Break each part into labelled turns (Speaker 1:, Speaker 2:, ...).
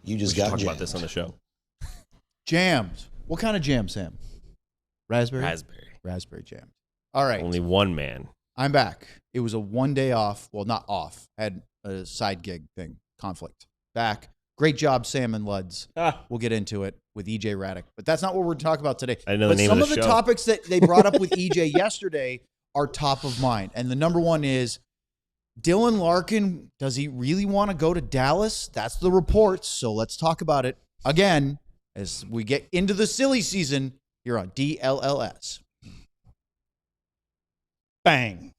Speaker 1: You just got talk about this on the show.
Speaker 2: Jammed. What kind of jam, Sam? Raspberry?
Speaker 3: Raspberry
Speaker 2: jam. All right.
Speaker 3: Only one man.
Speaker 2: I'm back. It was a 1 day off. Well, not off. Had a side gig thing. Conflict. Back. Great job, Sam and Luds. We'll get into it with EJ Raddick. But that's not what we're going to talk about today.
Speaker 3: I know the name
Speaker 2: some
Speaker 3: of the
Speaker 2: the
Speaker 3: show.
Speaker 2: Topics that they brought up with EJ yesterday are top of mind. And the number one is Dylan Larkin. Does he really want to go to Dallas? That's the reports. So let's talk about it again as we get into the silly season here on DLLS.
Speaker 4: Bang.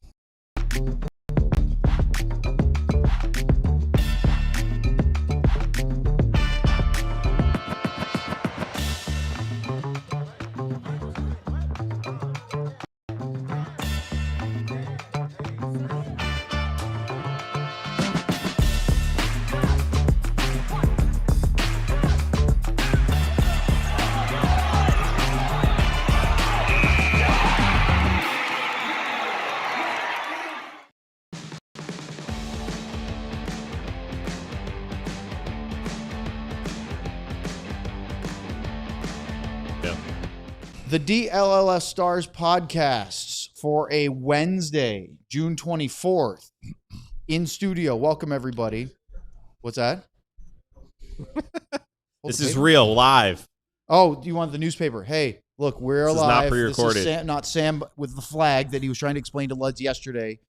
Speaker 2: The DLLS Stars podcasts for a Wednesday, June 24th, in studio. Welcome, everybody. What's that?
Speaker 3: This is real, live.
Speaker 2: Oh, you want the newspaper? Hey, look, we're
Speaker 3: this
Speaker 2: live.
Speaker 3: Is not pre-recorded.
Speaker 2: This is not Sam with the flag that he was trying to explain to Luds yesterday.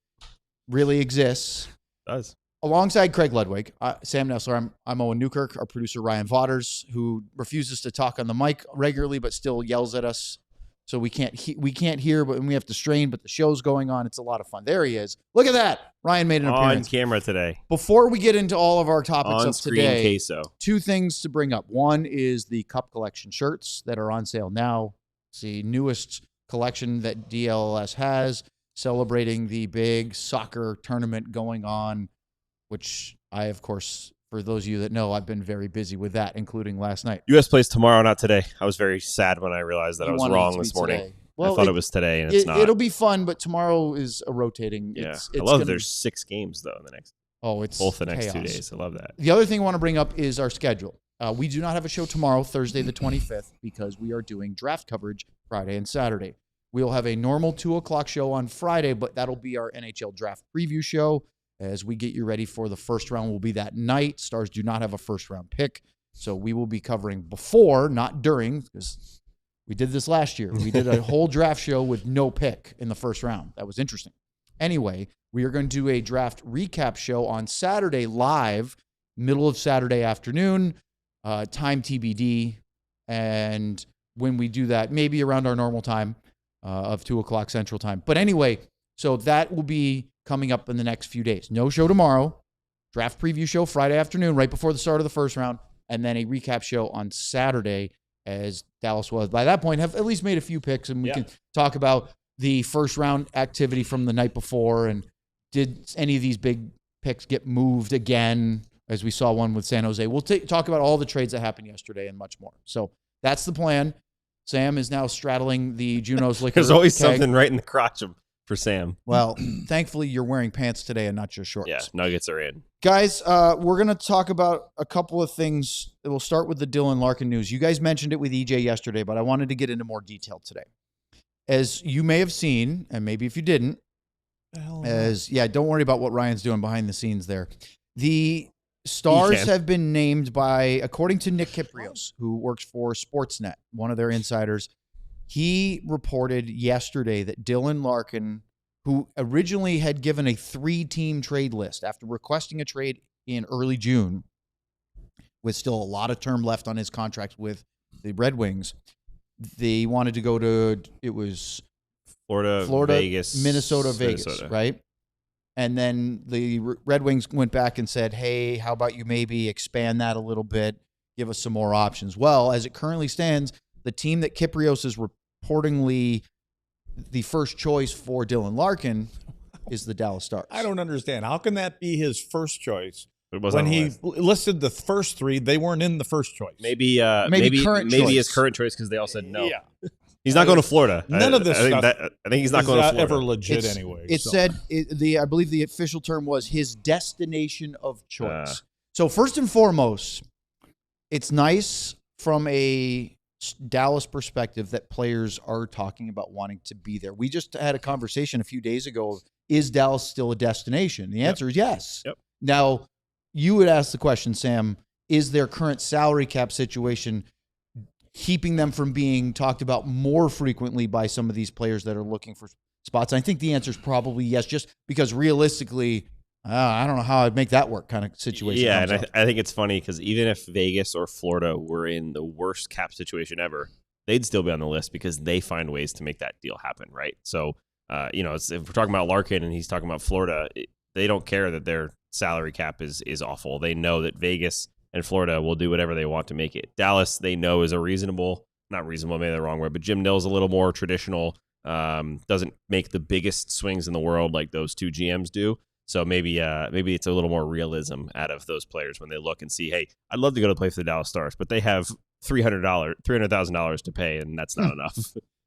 Speaker 2: Really exists.
Speaker 3: It does.
Speaker 2: Alongside Craig Ludwig, Sam Nessler, I'm Owen Newkirk, our producer Ryan Vaughters, who refuses to talk on the mic regularly, but still yells at us. So we can't hear, but we have to strain. But the show's going on. It's a lot of fun. There he is. Look at that. Ryan made an appearance
Speaker 3: On camera today.
Speaker 2: Before we get into all of our topics
Speaker 3: on
Speaker 2: of
Speaker 3: screen
Speaker 2: today,
Speaker 3: queso.
Speaker 2: Two things to bring up. One is the Cup Collection shirts that are on sale now. It's the newest collection that DLS has, celebrating the big soccer tournament going on, which I, of course, for those of you that know, I've been very busy with that, including last night.
Speaker 3: U.S. plays tomorrow, not today. I was very sad when I realized that I was wrong this morning.
Speaker 2: Today. Well,
Speaker 3: I thought it was today, and it's not.
Speaker 2: It'll be fun, but tomorrow is a rotating.
Speaker 3: Yeah,
Speaker 2: it's
Speaker 3: I love that there's 6 games, though, in the next.
Speaker 2: Oh, it's
Speaker 3: both the next
Speaker 2: chaos.
Speaker 3: 2 days. I love that.
Speaker 2: The other thing I want to bring up is our schedule. We do not have a show tomorrow, Thursday the 25th, because we are doing draft coverage Friday and Saturday. We'll have a normal 2 o'clock show on Friday, but that'll be our NHL draft preview show. As we get you ready for the first round, will be that night. Stars do not have a first-round pick, so we will be covering before, not during, because we did this last year. We did a whole draft show with no pick in the first round. That was interesting. Anyway, we are going to do a draft recap show on Saturday live, middle of Saturday afternoon, time TBD, and when we do that, maybe around our normal time of 2 o'clock Central Time. But anyway, so that will be coming up in the next few days. No show tomorrow, draft preview show Friday afternoon, right before the start of the first round, and then a recap show on Saturday, as Dallas was, by that point, have at least made a few picks, and we can talk about the first round activity from the night before, and did any of these big picks get moved again, as we saw one with San Jose. We'll talk about all the trades that happened yesterday and much more. So that's the plan. Sam is now straddling the Juno's liquor
Speaker 3: There's always
Speaker 2: keg.
Speaker 3: something right in the crotch for Sam.
Speaker 2: Well, thankfully, you're wearing pants today and not just shorts.
Speaker 3: Yeah, Nuggets are in.
Speaker 2: Guys, we're going to talk about a couple of things. We'll start with the Dylan Larkin news. You guys mentioned it with EJ yesterday, but I wanted to get into more detail today. As you may have seen, and maybe if you didn't, don't worry about what Ryan's doing behind the scenes there. The Stars have been named by, according to Nick Kypreos, who works for Sportsnet, one of their insiders. He reported yesterday that Dylan Larkin, who originally had given a 3-team trade list after requesting a trade in early June, with still a lot of term left on his contract with the Red Wings, they wanted to go to, it was
Speaker 3: Florida, Vegas,
Speaker 2: Minnesota, Vegas, right? And then the Red Wings went back and said, hey, how about you maybe expand that a little bit, give us some more options. Well, as it currently stands, the team that Kypreos is reportedly the first choice for Dylan Larkin is the Dallas Stars.
Speaker 4: I don't understand. How can that be his first choice?
Speaker 3: It was
Speaker 4: when he listed the first 3, they weren't in the first choice.
Speaker 3: Maybe his current choice because they all said no.
Speaker 4: Yeah.
Speaker 3: He's not going to Florida.
Speaker 4: None of this stuff.
Speaker 3: I think he's not going to Florida.
Speaker 4: Ever legit anyway.
Speaker 2: It said I believe the official term was his destination of choice. So first and foremost, it's nice from a Dallas perspective that players are talking about wanting to be there. We just had a conversation a few days ago of, is Dallas still a destination? The answer is yes.
Speaker 3: Yep.
Speaker 2: Now, you would ask the question, Sam, is their current salary cap situation keeping them from being talked about more frequently by some of these players that are looking for spots? I think the answer is probably yes, just because realistically, I don't know how I'd make that work kind of situation.
Speaker 3: Yeah, and I think it's funny because even if Vegas or Florida were in the worst cap situation ever, they'd still be on the list because they find ways to make that deal happen, right? So, if we're talking about Larkin and he's talking about Florida, they don't care that their salary cap is awful. They know that Vegas and Florida will do whatever they want to make it. Dallas, they know, is not reasonable, maybe the wrong word, but Jim Nill's a little more traditional, doesn't make the biggest swings in the world like those two GMs do. So maybe it's a little more realism out of those players when they look and see, hey, I'd love to go to play for the Dallas Stars, but they have $300,000 to pay, and that's not enough.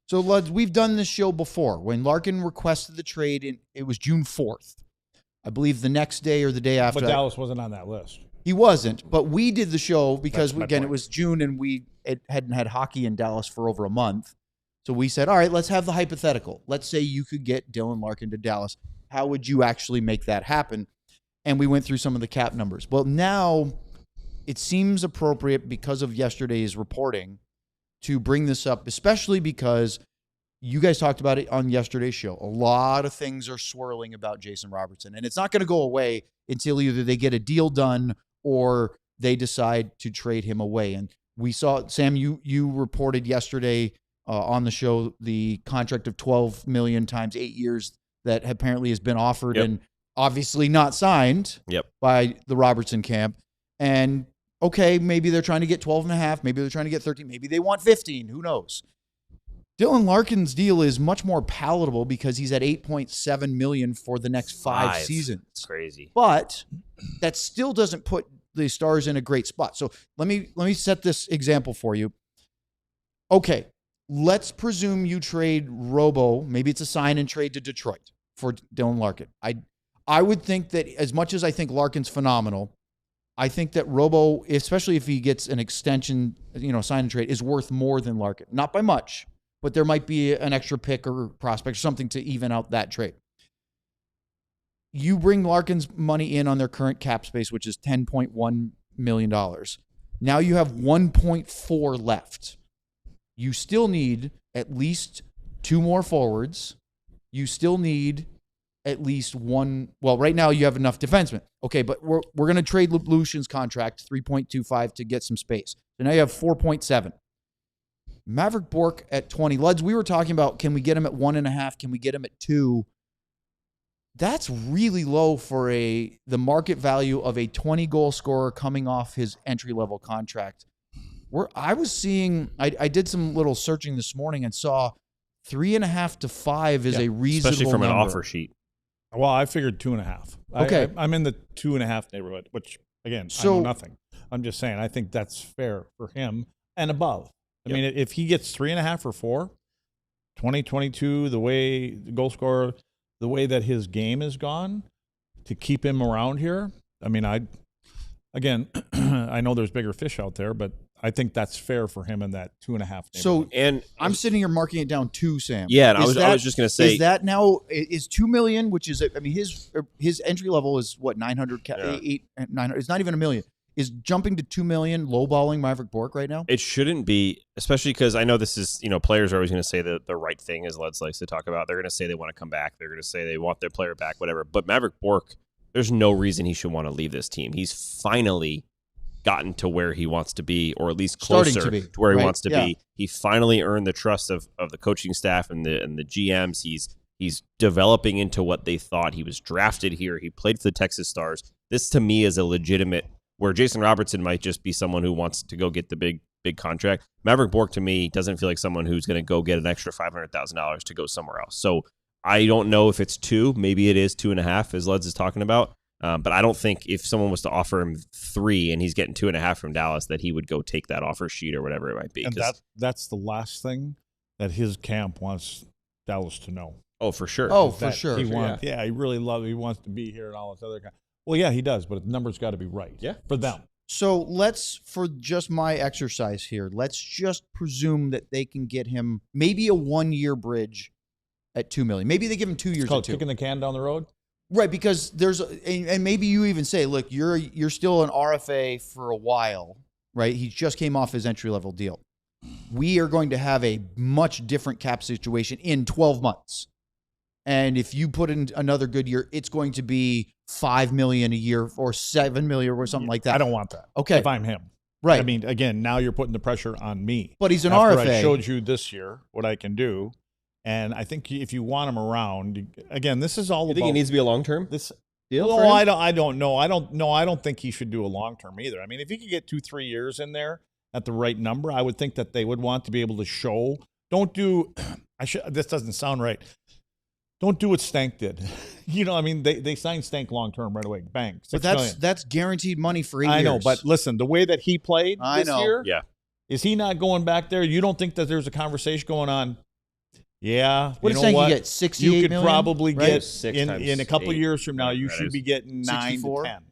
Speaker 2: So, Luds, we've done this show before. When Larkin requested the trade, it was June 4th. I believe the next day or the day after.
Speaker 4: But Dallas wasn't on that list.
Speaker 2: He wasn't, but we did the show because, again,
Speaker 4: point.
Speaker 2: it was June and we hadn't had hockey in Dallas for over a month. So we said, all right, let's have the hypothetical. Let's say you could get Dylan Larkin to Dallas. How would you actually make that happen? And we went through some of the cap numbers. Well, now it seems appropriate because of yesterday's reporting to bring this up, especially because you guys talked about it on yesterday's show. A lot of things are swirling about Jason Robertson, and it's not going to go away until either they get a deal done or they decide to trade him away. And we saw, Sam, you reported yesterday on the show the contract of $12 million times 8 years that apparently has been offered and obviously not signed by the Robertson camp. And okay, maybe they're trying to get 12.5, maybe they're trying to get 13, maybe they want 15, who knows? Dylan Larkin's deal is much more palatable because he's at $8.7 million for the next 5 seasons.
Speaker 3: It's crazy.
Speaker 2: But that still doesn't put the Stars in a great spot. So let me set this example for you. Okay, let's presume you trade Robo. Maybe it's a sign and trade to Detroit for Dylan Larkin. I would think that as much as I think Larkin's phenomenal, I think that Robo, especially if he gets an extension, sign and trade, is worth more than Larkin. Not by much, but there might be an extra pick or prospect or something to even out that trade. You bring Larkin's money in on their current cap space, which is $10.1 million. Now you have 1.4 left. You still need at least 2 more forwards. You still need at least one. Well, right now you have enough defensemen. Okay, but we're going to trade Lucian's contract, 3.25, to get some space. So now you have 4.7. Maverick Bourque at 20. Luds, we were talking about, can we get him at 1.5? Can we get him at 2? That's really low for the market value of a 20-goal scorer coming off his entry-level contract. I was seeing, I did some little searching this morning and saw 3.5 to 5 is a reasonable
Speaker 3: especially from
Speaker 2: number.
Speaker 3: an offer sheet.
Speaker 4: Well, I figured 2.5.
Speaker 2: Okay.
Speaker 4: I'm in the 2.5 neighborhood, which, again, I know nothing. I'm just saying, I think that's fair for him and above. I mean, if he gets 3.5 or 4, 2022, the way the goal scorer, the way that his game is gone, to keep him around here, I mean, I know there's bigger fish out there, but I think that's fair for him in that 2.5 neighborhood.
Speaker 2: So, and I'm sitting here marking it down 2, Sam.
Speaker 3: Yeah, and I was just going to say,
Speaker 2: is that now is $2 million, which is, I mean, his entry level is what, 900, 900. It's not even $1 million. Is jumping to $2 million lowballing Maverick Bourque right now?
Speaker 3: It shouldn't be, especially because I know this is, players are always going to say the right thing, as Leds likes to talk about. They're going to say they want to come back. They're going to say they want their player back, whatever. But Maverick Bourque, there's no reason he should want to leave this team. He's finally gotten to where he wants to be, or at least closer to where he wants to be. He finally earned the trust of the coaching staff and the GMs. He's developing into what they thought. He was drafted here. He played for the Texas Stars. This, to me, is a legitimate, where Jason Robertson might just be someone who wants to go get the big contract. Maverick Bourque, to me, doesn't feel like someone who's going to go get an extra $500,000 to go somewhere else. So I don't know if it's 2. Maybe it is 2.5, as Leds is talking about. But I don't think if someone was to offer him 3 and he's getting 2.5 from Dallas, that he would go take that offer sheet or whatever it might be.
Speaker 4: And that's the last thing that his camp wants Dallas to know.
Speaker 3: Oh, for sure.
Speaker 2: Oh, for sure.
Speaker 4: He really wants to be here and all this other kind. Well, yeah, he does, but the numbers got to be right.
Speaker 3: Yeah.
Speaker 4: For them.
Speaker 2: So let's, for just my exercise here, let's just presume that they can get him maybe a 1-year bridge at $2 million. Maybe they give him 2 years.
Speaker 4: It's called kicking the can down the road.
Speaker 2: Right, because and maybe you even say, look, you're still an RFA for a while, right? He just came off his entry-level deal. We are going to have a much different cap situation in 12 months. And if you put in another good year, it's going to be $5 million a year or $7 million or something like that.
Speaker 4: I don't want that.
Speaker 2: Okay.
Speaker 4: If I'm him.
Speaker 2: Right.
Speaker 4: I mean, again, now you're putting the pressure on me.
Speaker 2: But he's an
Speaker 4: After
Speaker 2: RFA.
Speaker 4: I showed you this year what I can do. And I think if you want him around, again, this is all
Speaker 3: You
Speaker 4: about.
Speaker 3: think it needs to be a long-term
Speaker 4: this
Speaker 3: deal?
Speaker 4: No,
Speaker 3: for him?
Speaker 4: I don't know. I don't think he should do a long-term either. I mean, if he could get 2-3 years in there at the right number, I would think that they would want to be able to show. Don't do. This doesn't sound right. Don't do what Stank did. I mean, they signed Stank long-term right away. Bang.
Speaker 2: But
Speaker 4: $6 million.
Speaker 2: that's guaranteed money for 8 years.
Speaker 4: I know, but listen, the way that he played this year,
Speaker 3: Yeah.
Speaker 4: is he not going back there? You don't think that there's a conversation going on? Yeah,
Speaker 2: What
Speaker 4: you
Speaker 2: is
Speaker 4: know
Speaker 2: saying?
Speaker 4: what?
Speaker 2: You get 68
Speaker 4: You could
Speaker 2: million,
Speaker 4: probably
Speaker 2: right?
Speaker 4: get
Speaker 3: 6
Speaker 4: in
Speaker 3: times
Speaker 4: a couple
Speaker 3: 8.
Speaker 4: years from now. You
Speaker 3: Right,
Speaker 4: should be getting 9
Speaker 2: 64?
Speaker 4: to 10,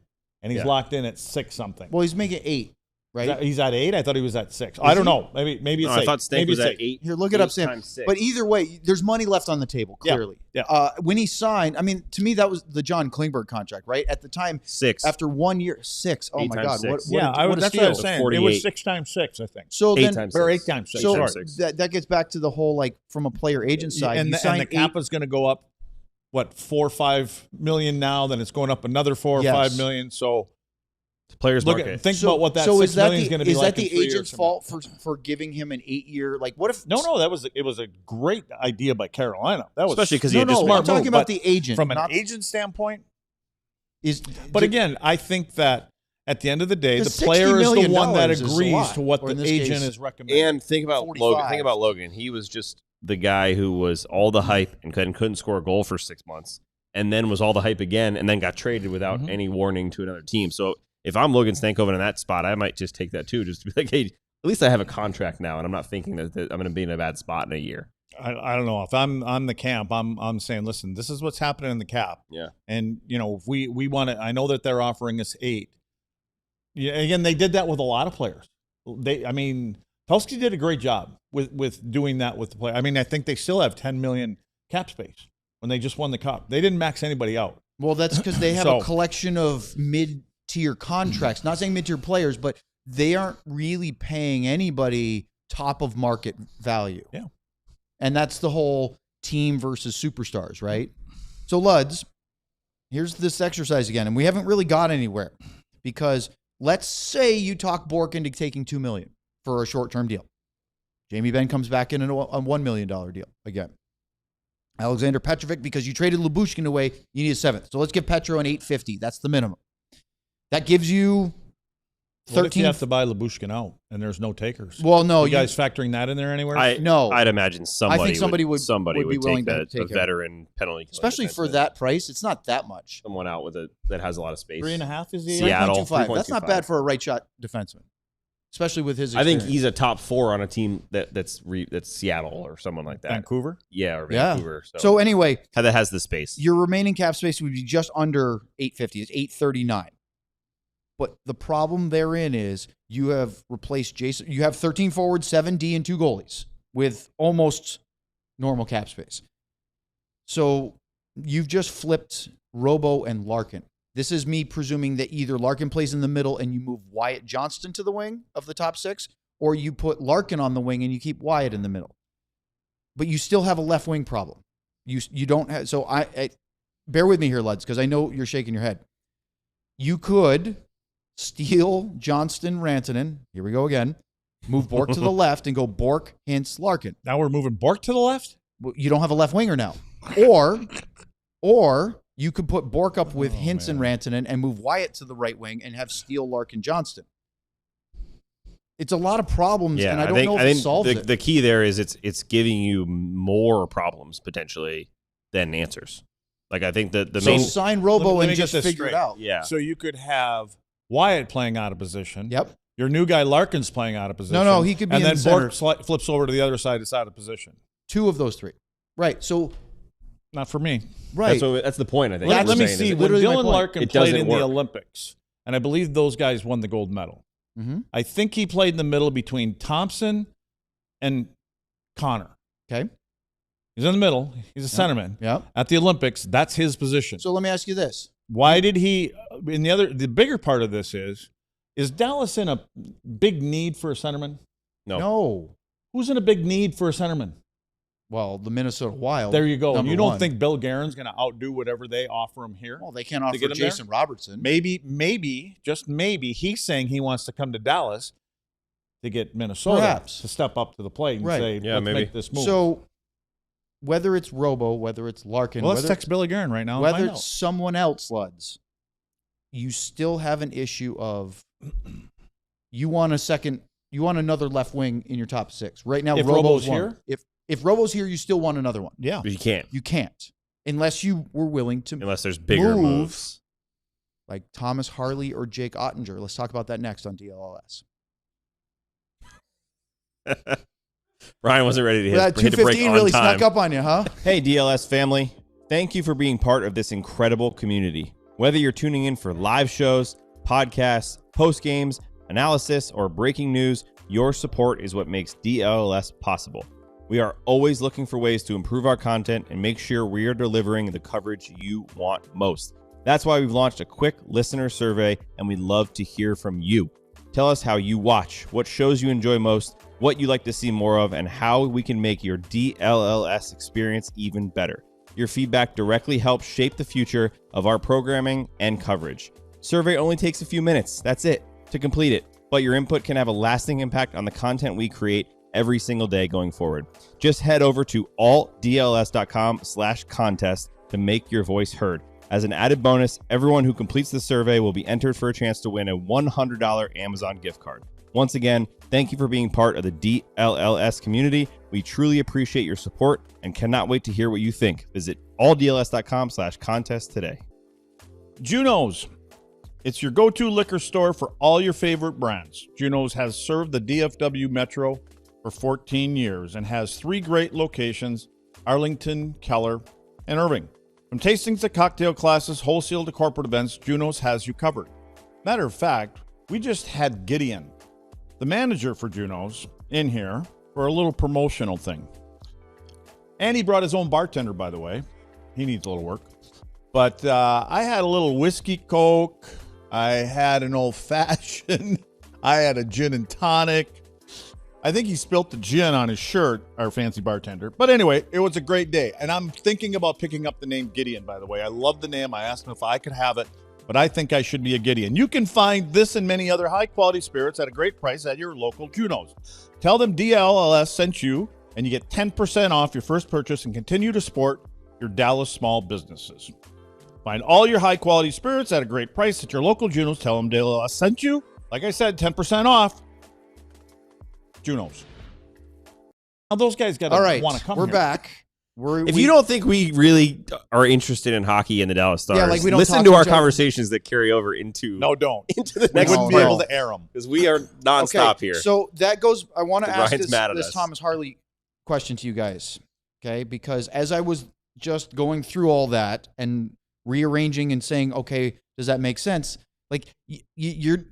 Speaker 4: and he's
Speaker 3: Yeah.
Speaker 4: locked in at 6 something.
Speaker 2: Well, he's making 8, right?
Speaker 4: He's at 8. I thought he was at 6. I don't
Speaker 2: he?
Speaker 4: know. Maybe it's
Speaker 3: No, I
Speaker 4: 8.
Speaker 3: thought Stank
Speaker 4: Maybe
Speaker 3: was
Speaker 4: it's
Speaker 3: at 8.
Speaker 2: Here, look it up,
Speaker 3: 8
Speaker 2: Sam.
Speaker 3: times 6.
Speaker 2: But either way, there's money left on the table, clearly.
Speaker 4: Yeah.
Speaker 2: When he signed, I mean, to me, that was the John Klingberg contract, right? At the time,
Speaker 3: 6.
Speaker 2: after 1 year, 6. Oh,
Speaker 3: 8
Speaker 2: my
Speaker 3: times
Speaker 2: God.
Speaker 3: 6.
Speaker 2: What
Speaker 4: Yeah,
Speaker 2: a, what a
Speaker 4: that's
Speaker 2: steal.
Speaker 4: what I was saying. It
Speaker 3: 48.
Speaker 4: was 6 times 6, I think.
Speaker 2: So
Speaker 3: 8
Speaker 2: then,
Speaker 3: times
Speaker 4: Or
Speaker 3: 6.
Speaker 4: 8 times 6.
Speaker 2: so
Speaker 4: sorry.
Speaker 2: that gets back to the whole, like, from a player agent side.
Speaker 4: And
Speaker 2: you
Speaker 4: the
Speaker 2: sign
Speaker 4: cap is going to go up, what, 4 or 5 million now? Then it's going up another 4 or
Speaker 2: Yes.
Speaker 4: 5 million. So
Speaker 3: Players
Speaker 4: look
Speaker 3: market.
Speaker 4: at think about what that
Speaker 2: so
Speaker 4: 6
Speaker 2: is that
Speaker 4: million is going to be
Speaker 2: is
Speaker 4: like
Speaker 2: that
Speaker 4: in
Speaker 2: the
Speaker 4: 3 years
Speaker 2: agent's
Speaker 4: from
Speaker 2: fault for giving him an 8-year? Like, what if?
Speaker 4: now. No, it was a great idea by Carolina. That was
Speaker 3: Especially 'cause
Speaker 2: no,
Speaker 3: he had just
Speaker 2: no.
Speaker 3: smart
Speaker 2: I'm talking
Speaker 4: move,
Speaker 2: about
Speaker 4: but
Speaker 2: the agent
Speaker 4: from an
Speaker 2: not
Speaker 4: agent standpoint.
Speaker 2: But
Speaker 4: Again, I think that at the end of the day,
Speaker 2: The
Speaker 4: the player is
Speaker 2: $60
Speaker 4: the
Speaker 2: million
Speaker 4: one that
Speaker 2: is a
Speaker 4: agrees
Speaker 2: lot,
Speaker 4: to what
Speaker 2: or in
Speaker 4: the
Speaker 2: this
Speaker 4: agent
Speaker 2: case,
Speaker 4: is recommending.
Speaker 3: And think about
Speaker 2: 45.
Speaker 3: Logan. Think about Logan. He was just the guy who was all the hype and couldn't score a goal for 6 months, and then was all the hype again, and then got traded without any warning to another team. So if I'm Logan Stankoven in that spot, I might just take that too, just to be like, hey, at least I have a contract now, and I'm not thinking that I'm going to be in a bad spot in a year.
Speaker 4: I don't know if I'm the camp. I'm saying, listen, this is what's happening in the cap.
Speaker 3: Yeah.
Speaker 4: And if we want to, I know that they're offering us 8. Yeah. Again, they did that with a lot of players. Tulski did a great job with doing that with the player. I mean, I think they still have 10 million cap space when they just won the cup. They didn't max anybody out.
Speaker 2: well, that's because they have
Speaker 4: So-
Speaker 2: a collection of mid-tier contracts. Not saying mid-tier players, but they aren't really paying anybody top of market value.
Speaker 4: Yeah.
Speaker 2: And that's the whole team versus superstars, right? So, Luds, here's this exercise again, and we haven't really got anywhere because let's say you talk Bork into taking $2 million for a short-term deal. Jamie Benn comes back in a $1 million deal again. Alexander Petrovic, because you traded Lyubushkin away, you need a 7th. So let's give Petro an $850. That's the minimum. That gives you 13.
Speaker 4: What if you have to buy Lyubushkin out and there's no takers?
Speaker 2: Well, no,
Speaker 4: you guys factoring that in there anywhere?
Speaker 2: no.
Speaker 3: I'd imagine somebody
Speaker 2: somebody
Speaker 3: would
Speaker 2: be willing to
Speaker 3: take a
Speaker 2: take him.
Speaker 3: veteran penalty,
Speaker 2: Especially for that price, it's not that much.
Speaker 3: someone out with that has a lot of space.
Speaker 4: 3.5 is the
Speaker 3: Seattle.
Speaker 2: 3.25. That's not
Speaker 3: 3.25.
Speaker 2: bad for a right shot defenseman, especially with his
Speaker 3: I
Speaker 2: experience.
Speaker 3: think he's a top 4 on a team that's Seattle or someone like that.
Speaker 4: Vancouver?
Speaker 3: Yeah, or
Speaker 2: Yeah.
Speaker 3: Vancouver.
Speaker 2: So anyway,
Speaker 3: that has the space.
Speaker 2: your remaining cap space would be just under 850. It's 839. But the problem therein is you have replaced Jason. You have 13 forwards, 7D, and 2 goalies with almost normal cap space. So you've just flipped Robo and Larkin. This is me presuming that either Larkin plays in the middle and you move Wyatt Johnston to the wing of the top 6, or you put Larkin on the wing and you keep Wyatt in the middle. But you still have a left wing problem. You don't have. So I bear with me here, Luds, because I know you're shaking your head. You could steal Johnston, Rantanen. Here we go again. Move Bork to the left and go Bork, Hintz, Larkin.
Speaker 4: Now we're moving Bork to the left?
Speaker 2: Well, you don't have a left winger now. Or you could put Bork up with Hintz and Rantanen and move Wyatt to the right wing and have Steele, Larkin, Johnston. It's a lot of problems, and I don't know if it solves it.
Speaker 3: The key there is it's giving you more problems potentially than answers. Like I think that the
Speaker 2: So
Speaker 3: main
Speaker 2: sign Robo
Speaker 4: let me
Speaker 2: and
Speaker 4: get
Speaker 2: just
Speaker 4: this
Speaker 2: figure it
Speaker 4: straight.
Speaker 2: out.
Speaker 3: yeah.
Speaker 4: So you could have Wyatt playing out of position.
Speaker 2: Yep.
Speaker 4: Your new guy Larkin's playing out of position.
Speaker 2: No, he could be
Speaker 4: and
Speaker 2: in
Speaker 4: then
Speaker 2: the center.
Speaker 4: Bork flips over to the other side. It's out of position.
Speaker 2: 2 of those 3. Right. So,
Speaker 4: Not for me.
Speaker 2: right.
Speaker 3: That's the point. I think.
Speaker 2: That's
Speaker 3: we're
Speaker 4: Let me
Speaker 3: saying
Speaker 4: see.
Speaker 3: is
Speaker 4: When
Speaker 2: literally my
Speaker 4: Dylan
Speaker 2: point.
Speaker 4: Larkin
Speaker 3: It
Speaker 4: played
Speaker 3: doesn't
Speaker 4: in
Speaker 3: work.
Speaker 4: the Olympics, and I believe those guys won the gold medal.
Speaker 2: Mm-hmm.
Speaker 4: I think he played in the middle between Thompson and Connor.
Speaker 2: Okay.
Speaker 4: He's in the middle. He's a centerman.
Speaker 2: Yep.
Speaker 4: At the Olympics, that's his position.
Speaker 2: So let me ask you this.
Speaker 4: Why did he, the bigger part of this is Dallas in a big need for a centerman?
Speaker 2: No.
Speaker 4: Who's in a big need for a centerman?
Speaker 2: Well, the Minnesota Wild.
Speaker 4: There you go. And you don't
Speaker 2: one.
Speaker 4: think Bill Guerin's going to outdo whatever they offer him here?
Speaker 2: Well, they can't offer
Speaker 4: get him
Speaker 2: Jason Robertson.
Speaker 4: Maybe, just maybe, he's saying he wants to come to Dallas to get Minnesota
Speaker 2: Perhaps.
Speaker 4: to step up to the plate and say, let's make this move.
Speaker 2: So whether it's Robo, whether it's Larkin,
Speaker 4: let's text Billy Guerin right now.
Speaker 2: Whether it's someone else, Luds, you still have an issue of you want another left wing in your top 6. Right now,
Speaker 4: if
Speaker 2: Robo's
Speaker 4: here?
Speaker 2: If Robo's here, you still want another one.
Speaker 4: Yeah.
Speaker 3: But you can't.
Speaker 2: You can't. Unless you were willing to
Speaker 3: Unless there's bigger moves.
Speaker 2: Like Thomas Harley or Jake Ottinger. Let's talk about that next on DLLS.
Speaker 3: Ryan wasn't ready to hit
Speaker 2: That
Speaker 3: the break
Speaker 2: 215
Speaker 3: on
Speaker 2: really
Speaker 3: time.
Speaker 2: snuck up on you, huh?
Speaker 3: Hey, DLS family. Thank you for being part of this incredible community. Whether you're tuning in for live shows, podcasts, post games, analysis, or breaking news, your support is what makes DLS possible. We are always looking for ways to improve our content and make sure we are delivering the coverage you want most. That's why we've launched a quick listener survey, and we'd love to hear from you. Tell us how you watch, what shows you enjoy most, what you like to see more of, and how we can make your DLLS experience even better. Your feedback directly helps shape the future of our programming and coverage. Survey only takes a few minutes. That's it to complete it. But your input can have a lasting impact on the content we create every single day going forward. Just head over to altdls.com/contest to make your voice heard. As an added bonus, everyone who completes the survey will be entered for a chance to win a $100 Amazon gift card. Once again, thank you for being part of the DLLS community. We truly appreciate your support and cannot wait to hear what you think. Visit alldls.com/contest today.
Speaker 4: Juno's. It's your go-to liquor store for all your favorite brands. Juno's has served the DFW Metro for 14 years and has 3 great locations, Arlington, Keller, and Irving. From tastings to cocktail classes, wholesale to corporate events, Juno's has you covered. Matter of fact, we just had Gideon, the manager for Juno's, in here for a little promotional thing. And he brought his own bartender, by the way. He needs a little work. But I had a little whiskey Coke. I had an old-fashioned. I had a gin and tonic. I think he spilt the gin on his shirt, our fancy bartender. But anyway, it was a great day. And I'm thinking about picking up the name Gideon, by the way. I love the name. I asked him if I could have it, but I think I should be a Gideon. You can find this and many other high-quality spirits at a great price at your local Juno's. Tell them DLLS sent you, and you get 10% off your first purchase and continue to support your Dallas small businesses. Find all your high-quality spirits at a great price at your local Juno's. Tell them DLLS sent you. Like I said, 10% off. Juno's. Now those guys got to want to come.
Speaker 2: We're
Speaker 4: here.
Speaker 2: back.
Speaker 3: If you don't think we really are interested in hockey and the Dallas Stars,
Speaker 2: like we don't
Speaker 3: listen
Speaker 2: talk
Speaker 3: to
Speaker 2: to
Speaker 3: our
Speaker 2: each other.
Speaker 3: conversations that carry over into
Speaker 4: don't
Speaker 3: into the
Speaker 4: we
Speaker 3: next
Speaker 4: wouldn't be able to air them
Speaker 3: because we are nonstop here.
Speaker 2: So that goes. I want to ask
Speaker 3: Ryan's mad at
Speaker 2: this
Speaker 3: us.
Speaker 2: Thomas Harley question to you guys. Okay, because as I was just going through all that and rearranging and saying, okay, does that make sense? Like you're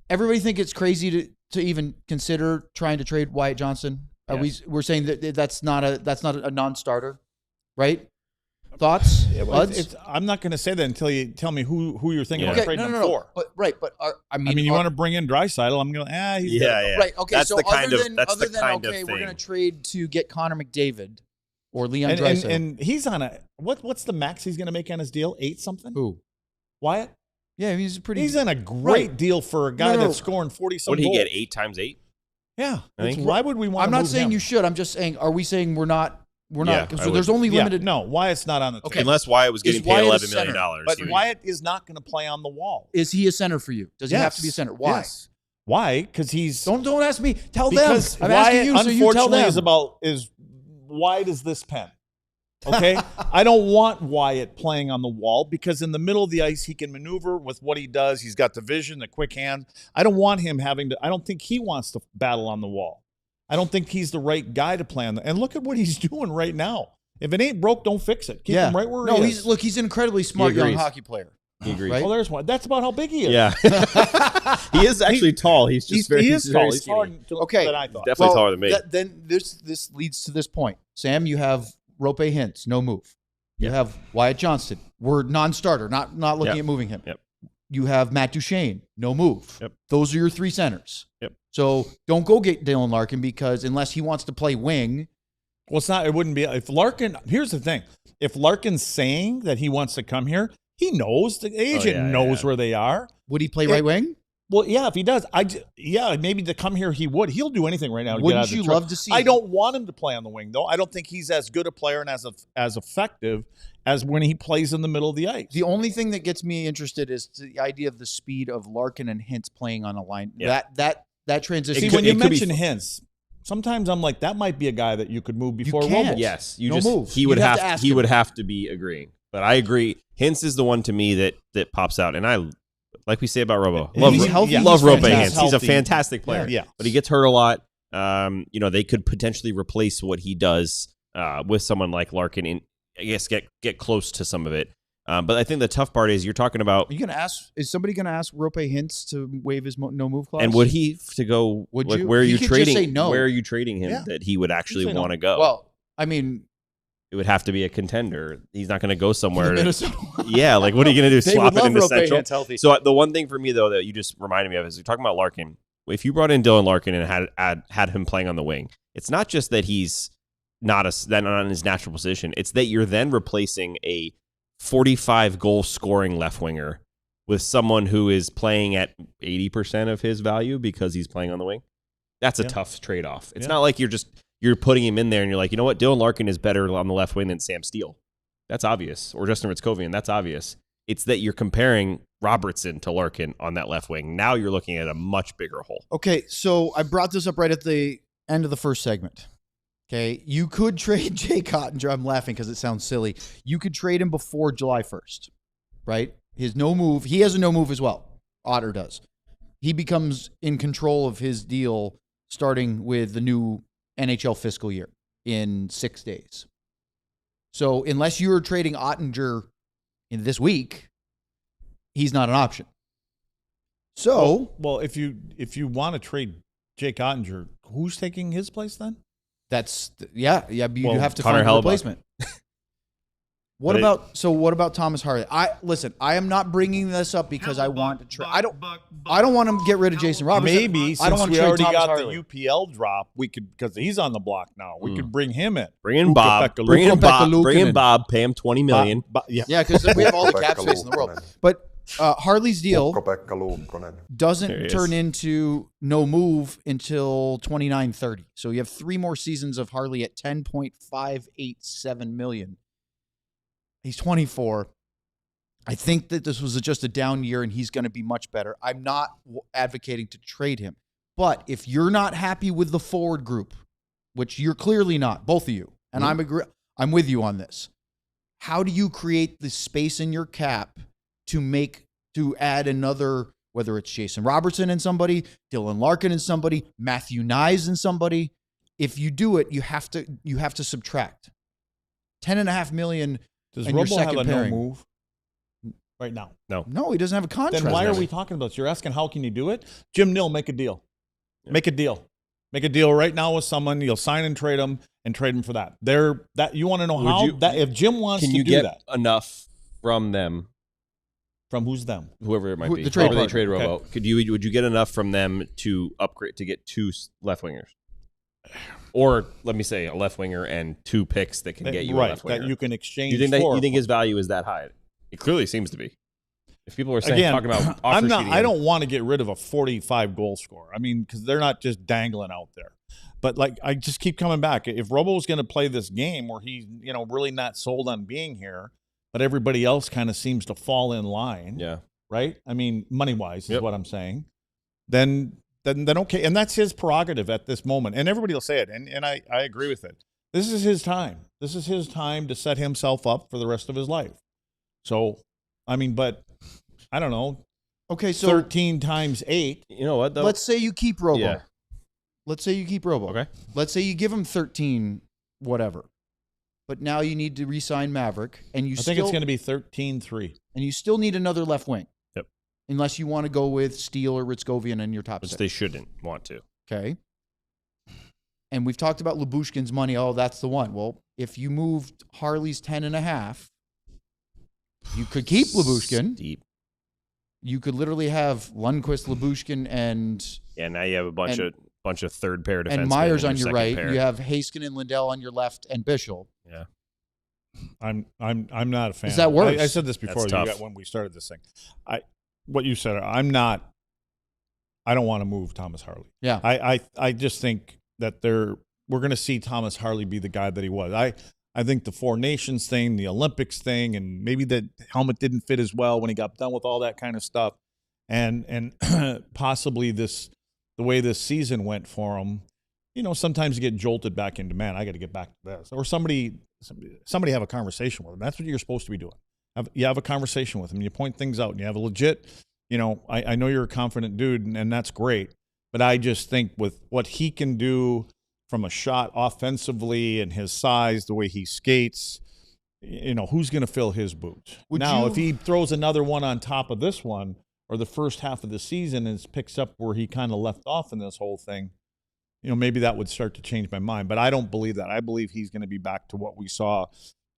Speaker 2: everybody think it's crazy to even consider trying to trade Wyatt Johnson? Are
Speaker 4: Yes.
Speaker 2: we're saying that that's not a non-starter, right? Thoughts? Buds?
Speaker 4: I'm not going to say that until you tell me who you're thinking
Speaker 3: Yeah.
Speaker 4: about
Speaker 2: Okay,
Speaker 4: trading
Speaker 2: no.
Speaker 4: them for.
Speaker 2: But I mean,
Speaker 4: you want to bring in Draisaitl? I'm going. He's dead.
Speaker 2: right? Okay,
Speaker 3: That's
Speaker 2: so
Speaker 3: the kind
Speaker 2: other
Speaker 3: of
Speaker 2: than
Speaker 3: that's
Speaker 2: other
Speaker 3: the
Speaker 2: than
Speaker 3: kind
Speaker 2: okay,
Speaker 3: of
Speaker 2: we're
Speaker 3: thing.
Speaker 2: going to trade to get Connor McDavid or Leon
Speaker 4: And,
Speaker 2: Draisaitl.
Speaker 4: and he's on a what's the max he's going to make on his deal? 8 something.
Speaker 2: Who?
Speaker 4: Wyatt.
Speaker 2: Yeah, he's pretty.
Speaker 4: He's in a great deal for a guy
Speaker 2: No.
Speaker 4: that's scoring 40
Speaker 3: What
Speaker 4: something.
Speaker 3: did he get? 8 times 8?
Speaker 4: Yeah.
Speaker 3: I think-
Speaker 4: Why would we want?
Speaker 2: I'm
Speaker 4: to
Speaker 2: not
Speaker 4: move
Speaker 2: saying
Speaker 4: him?
Speaker 2: you should. I'm just saying, are we saying we're not? We're
Speaker 3: Yeah,
Speaker 2: not.
Speaker 3: I
Speaker 2: So
Speaker 3: would.
Speaker 2: there's only
Speaker 4: Yeah,
Speaker 2: limited.
Speaker 4: no, Wyatt's not on the
Speaker 2: Okay.
Speaker 4: team.
Speaker 3: Unless Wyatt was getting
Speaker 2: Is
Speaker 3: paid
Speaker 2: Wyatt a
Speaker 3: $11 million.
Speaker 2: center?
Speaker 4: But Wyatt is not going to play on the wall.
Speaker 2: Is he a center for you? Does he have to be a center? Why?
Speaker 4: Yes. Why? Because he's
Speaker 2: Don't ask me. Tell
Speaker 4: because
Speaker 2: them. I'm
Speaker 4: Wyatt,
Speaker 2: asking you, so you tell
Speaker 4: unfortunately,
Speaker 2: them.
Speaker 4: is wide as this pen. Okay, I don't want Wyatt playing on the wall because in the middle of the ice he can maneuver with what he does. He's got the vision, the quick hand. I don't want him having to. I don't think he wants to battle on the wall. I don't think he's the right guy to play on the. And look at what he's doing right now. If it ain't broke, don't fix it. Keep him right where he is.
Speaker 2: He's an incredibly smart
Speaker 3: He
Speaker 2: young
Speaker 3: agrees.
Speaker 2: hockey player.
Speaker 3: He agrees.
Speaker 2: Right?
Speaker 4: Well, there's one. That's about how big he is.
Speaker 3: Yeah. He is actually tall. He's just very,
Speaker 4: he is
Speaker 3: very
Speaker 4: tall. He's
Speaker 3: skinny.
Speaker 4: taller
Speaker 2: Okay.
Speaker 4: than I thought.
Speaker 3: Definitely taller than me.
Speaker 2: Then this leads to this point. Sam, you have Rope Hintz, no move. You
Speaker 3: Yep.
Speaker 2: have Wyatt Johnston. We're non-starter, not looking
Speaker 3: Yep.
Speaker 2: at moving him.
Speaker 3: Yep.
Speaker 2: You have Matt Duchene, no move.
Speaker 3: Yep.
Speaker 2: Those are your 3 centers.
Speaker 3: Yep.
Speaker 2: So don't go get Dylan Larkin because unless he wants to play wing.
Speaker 4: Well, it's not. It wouldn't be if Larkin. Here's the thing: if Larkin's saying that he wants to come here, he knows the agent knows where they are.
Speaker 2: Would he play right wing?
Speaker 4: Well, yeah, if he does, maybe to come here he would. He'll do anything right now. To
Speaker 2: Wouldn't
Speaker 4: get out of the
Speaker 2: you
Speaker 4: truck.
Speaker 2: love to see?
Speaker 4: I don't want him to play on the wing though. I don't think he's as good a player and as effective as when he plays in the middle of the ice.
Speaker 2: The only thing that gets me interested is the idea of the speed of Larkin and Hintz playing on a line.
Speaker 3: Yeah.
Speaker 2: That transition.
Speaker 4: See, when you mention Hintz, sometimes I'm like, that might be a guy that you could move before
Speaker 2: can't.
Speaker 4: Robo.
Speaker 3: Yes,
Speaker 2: move.
Speaker 3: He would
Speaker 2: You'd have
Speaker 3: have
Speaker 2: to ask
Speaker 3: he
Speaker 2: him.
Speaker 3: would have to be agreeing. But I agree. Hintz is the one to me that pops out, and I like we say about Robo. Love
Speaker 2: He's healthy.
Speaker 3: Love
Speaker 2: He's
Speaker 3: Rope
Speaker 2: fantastic.
Speaker 3: Hintz. He's a
Speaker 4: Healthy.
Speaker 3: fantastic player.
Speaker 4: Yeah.
Speaker 3: But he gets hurt a lot. They could potentially replace what he does with someone like Larkin, and I guess get close to some of it. But I think the tough part is you're talking about.
Speaker 2: Are you gonna ask? Is somebody gonna ask Rope Hintz to waive his no move clause?
Speaker 3: And would he to go?
Speaker 2: Would
Speaker 3: like,
Speaker 2: you?
Speaker 3: Where are
Speaker 2: He
Speaker 3: you
Speaker 2: could just
Speaker 3: trading?
Speaker 2: say no.
Speaker 3: Where are you trading him
Speaker 4: Yeah.
Speaker 3: that he would actually
Speaker 4: say no.
Speaker 3: want to go?
Speaker 2: Well, I mean,
Speaker 3: it would have to be a contender. He's not going to go somewhere.
Speaker 2: Minnesota.
Speaker 3: Yeah, like what are you going to do?
Speaker 2: They
Speaker 3: Swap
Speaker 2: would
Speaker 3: it
Speaker 2: love
Speaker 3: into
Speaker 2: Rope
Speaker 3: Central?
Speaker 2: Hintz healthy.
Speaker 3: So the one thing for me though that you just reminded me of is you're talking about Larkin. If you brought in Dylan Larkin and had him playing on the wing, it's not just that he's not in his natural position. It's that you're then replacing a 45 goal scoring left winger with someone who is playing at 80% of his value because he's playing on the wing. That's a tough trade off. It's not like you're putting him in there and you're like, you know what, Dylan Larkin is better on the left wing than Sam Steele. That's obvious. Or Justin Ritzkovian. That's obvious. It's that you're comparing Robertson to Larkin on that left wing. Now you're looking at a much bigger hole.
Speaker 2: Okay, so I brought this up right at the end of the first segment. Okay, you could trade Jay Cottinger. I'm laughing because it sounds silly. You could trade him before July 1st, right? His no move. He has a no move as well. Otter does. He becomes in control of his deal starting with the new NHL fiscal year in 6 days. So unless you're trading Ottinger in this week, he's not an option. So
Speaker 4: well, if you want to trade Jake Ottinger, who's taking his place then?
Speaker 2: that's you have to
Speaker 3: Connor
Speaker 2: find a
Speaker 3: Hellebuyck.
Speaker 2: replacement. What about Thomas Harley? I am not bringing this up because I want to trade. I don't want to get rid of Jason Robertson.
Speaker 4: Maybe
Speaker 2: I don't
Speaker 4: since
Speaker 2: want
Speaker 4: we
Speaker 2: to trade
Speaker 4: already
Speaker 2: Thomas
Speaker 4: got
Speaker 2: Harley.
Speaker 4: the UPL drop, we could, because he's on the block now. We could bring him in.
Speaker 3: Bring in Bob.
Speaker 4: Ukko-Pekka
Speaker 3: Bring in Bob.
Speaker 2: Luukkonen.
Speaker 3: Bring in Bob. Pay him $20 million.
Speaker 2: Yeah, because we have all the cap space in the world. But Harley's deal doesn't
Speaker 3: There he is.
Speaker 2: turn into no move until 29-30. So you have 3 more seasons of Harley at $10.587 million. He's 24. I think that this was just a down year and he's going to be much better. I'm not advocating to trade him. But if you're not happy with the forward group, which you're clearly not, both of you, and I'm with you on this, how do you create the space in your cap to add another, whether it's Jason Robertson and somebody, Dylan Larkin and somebody, Matthew Nyes and somebody? If you do it, you have to subtract $10.5 million.
Speaker 4: Does
Speaker 2: and your
Speaker 4: Robo have
Speaker 2: second
Speaker 4: a
Speaker 2: pairing.
Speaker 4: no move right now?
Speaker 2: No, he doesn't have a contract.
Speaker 4: Then why are we talking about this? You're asking how can you do it? Jim Nill, make a deal.
Speaker 3: Yeah.
Speaker 4: Make a deal. Make a deal right now with someone. You'll sign and trade them for that. You want to know how if Jim wants
Speaker 3: Can
Speaker 4: to
Speaker 3: you
Speaker 4: do
Speaker 3: get
Speaker 4: that
Speaker 3: enough from them?
Speaker 4: from who's them?
Speaker 3: Whoever it might be.
Speaker 2: The trade
Speaker 3: Whoever they
Speaker 2: partner.
Speaker 3: trade Robo.
Speaker 4: Okay.
Speaker 3: Would you get enough from them to upgrade to get 2 left wingers? Or let me say a left winger and 2 picks that can get you a left winger.
Speaker 4: That you can exchange.
Speaker 3: You think
Speaker 4: for.
Speaker 3: you think his value is that high? It clearly seems to be. If people are saying
Speaker 4: Again,
Speaker 3: talking about
Speaker 4: I'm
Speaker 3: offer
Speaker 4: not.
Speaker 3: sheeting
Speaker 4: I
Speaker 3: him-
Speaker 4: don't want to get rid of a 45 goal scorer. I mean, because they're not just dangling out there. But like, I just keep coming back. If Robo's going to play this game where he's really not sold on being here, but everybody else kind of seems to fall in line.
Speaker 3: Yeah.
Speaker 4: Right. I mean, money wise is
Speaker 3: Yep.
Speaker 4: what I'm saying. Then okay, and that's his prerogative at this moment, and everybody will say it, and I agree with it. This is his time. This is his time to set himself up for the rest of his life. So, I mean, but I don't know.
Speaker 2: Okay, so
Speaker 4: 13 times 8.
Speaker 3: You know what though?
Speaker 2: let's say you keep Robo.
Speaker 3: Yeah.
Speaker 2: Let's say you keep Robo.
Speaker 3: Okay.
Speaker 2: Let's say you give him 13 whatever. but now you need to re-sign Maverick, and
Speaker 4: I think it's going to be 13-3.
Speaker 2: And you still need another left wing.
Speaker 3: Yep.
Speaker 2: Unless you want to go with Steele or Ritskovian in your top
Speaker 3: Which
Speaker 2: 6.
Speaker 3: they shouldn't want to.
Speaker 2: Okay. And we've talked about Lyubushkin's money. Oh, that's the one. Well, if you moved Harley's 10.5, you could keep Lyubushkin.
Speaker 3: Deep.
Speaker 2: You could literally have Lundqvist, Lyubushkin, and
Speaker 3: now you have a bunch of third pair defensemen
Speaker 2: and Myers on your right.
Speaker 3: pair.
Speaker 2: You have Haskin and Lindell on your left, and Bischel.
Speaker 3: Yeah.
Speaker 4: I'm not a fan.
Speaker 2: Is that worse?
Speaker 4: I said this before when we started this thing. What you said. I don't want to move Thomas Harley.
Speaker 2: Yeah.
Speaker 4: I just think that we're going to see Thomas Harley be the guy that he was. I think the Four Nations thing, the Olympics thing, and maybe the helmet didn't fit as well when he got done with all that kind of stuff, and possibly the way this season went for him. Sometimes you get jolted back into, man, I got to get back to this, or somebody have a conversation with him. That's what you're supposed to be doing. You have a conversation with him, and you point things out, and you have a legit. I know you're a confident dude, and that's great, but I just think with what he can do from a shot offensively and his size, the way he skates, who's going to fill his boots? If he throws another one on top of this one, or the first half of the season, and picks up where he kind of left off in this whole thing, maybe that would start to change my mind. But I don't believe that. I believe he's going to be back to what we saw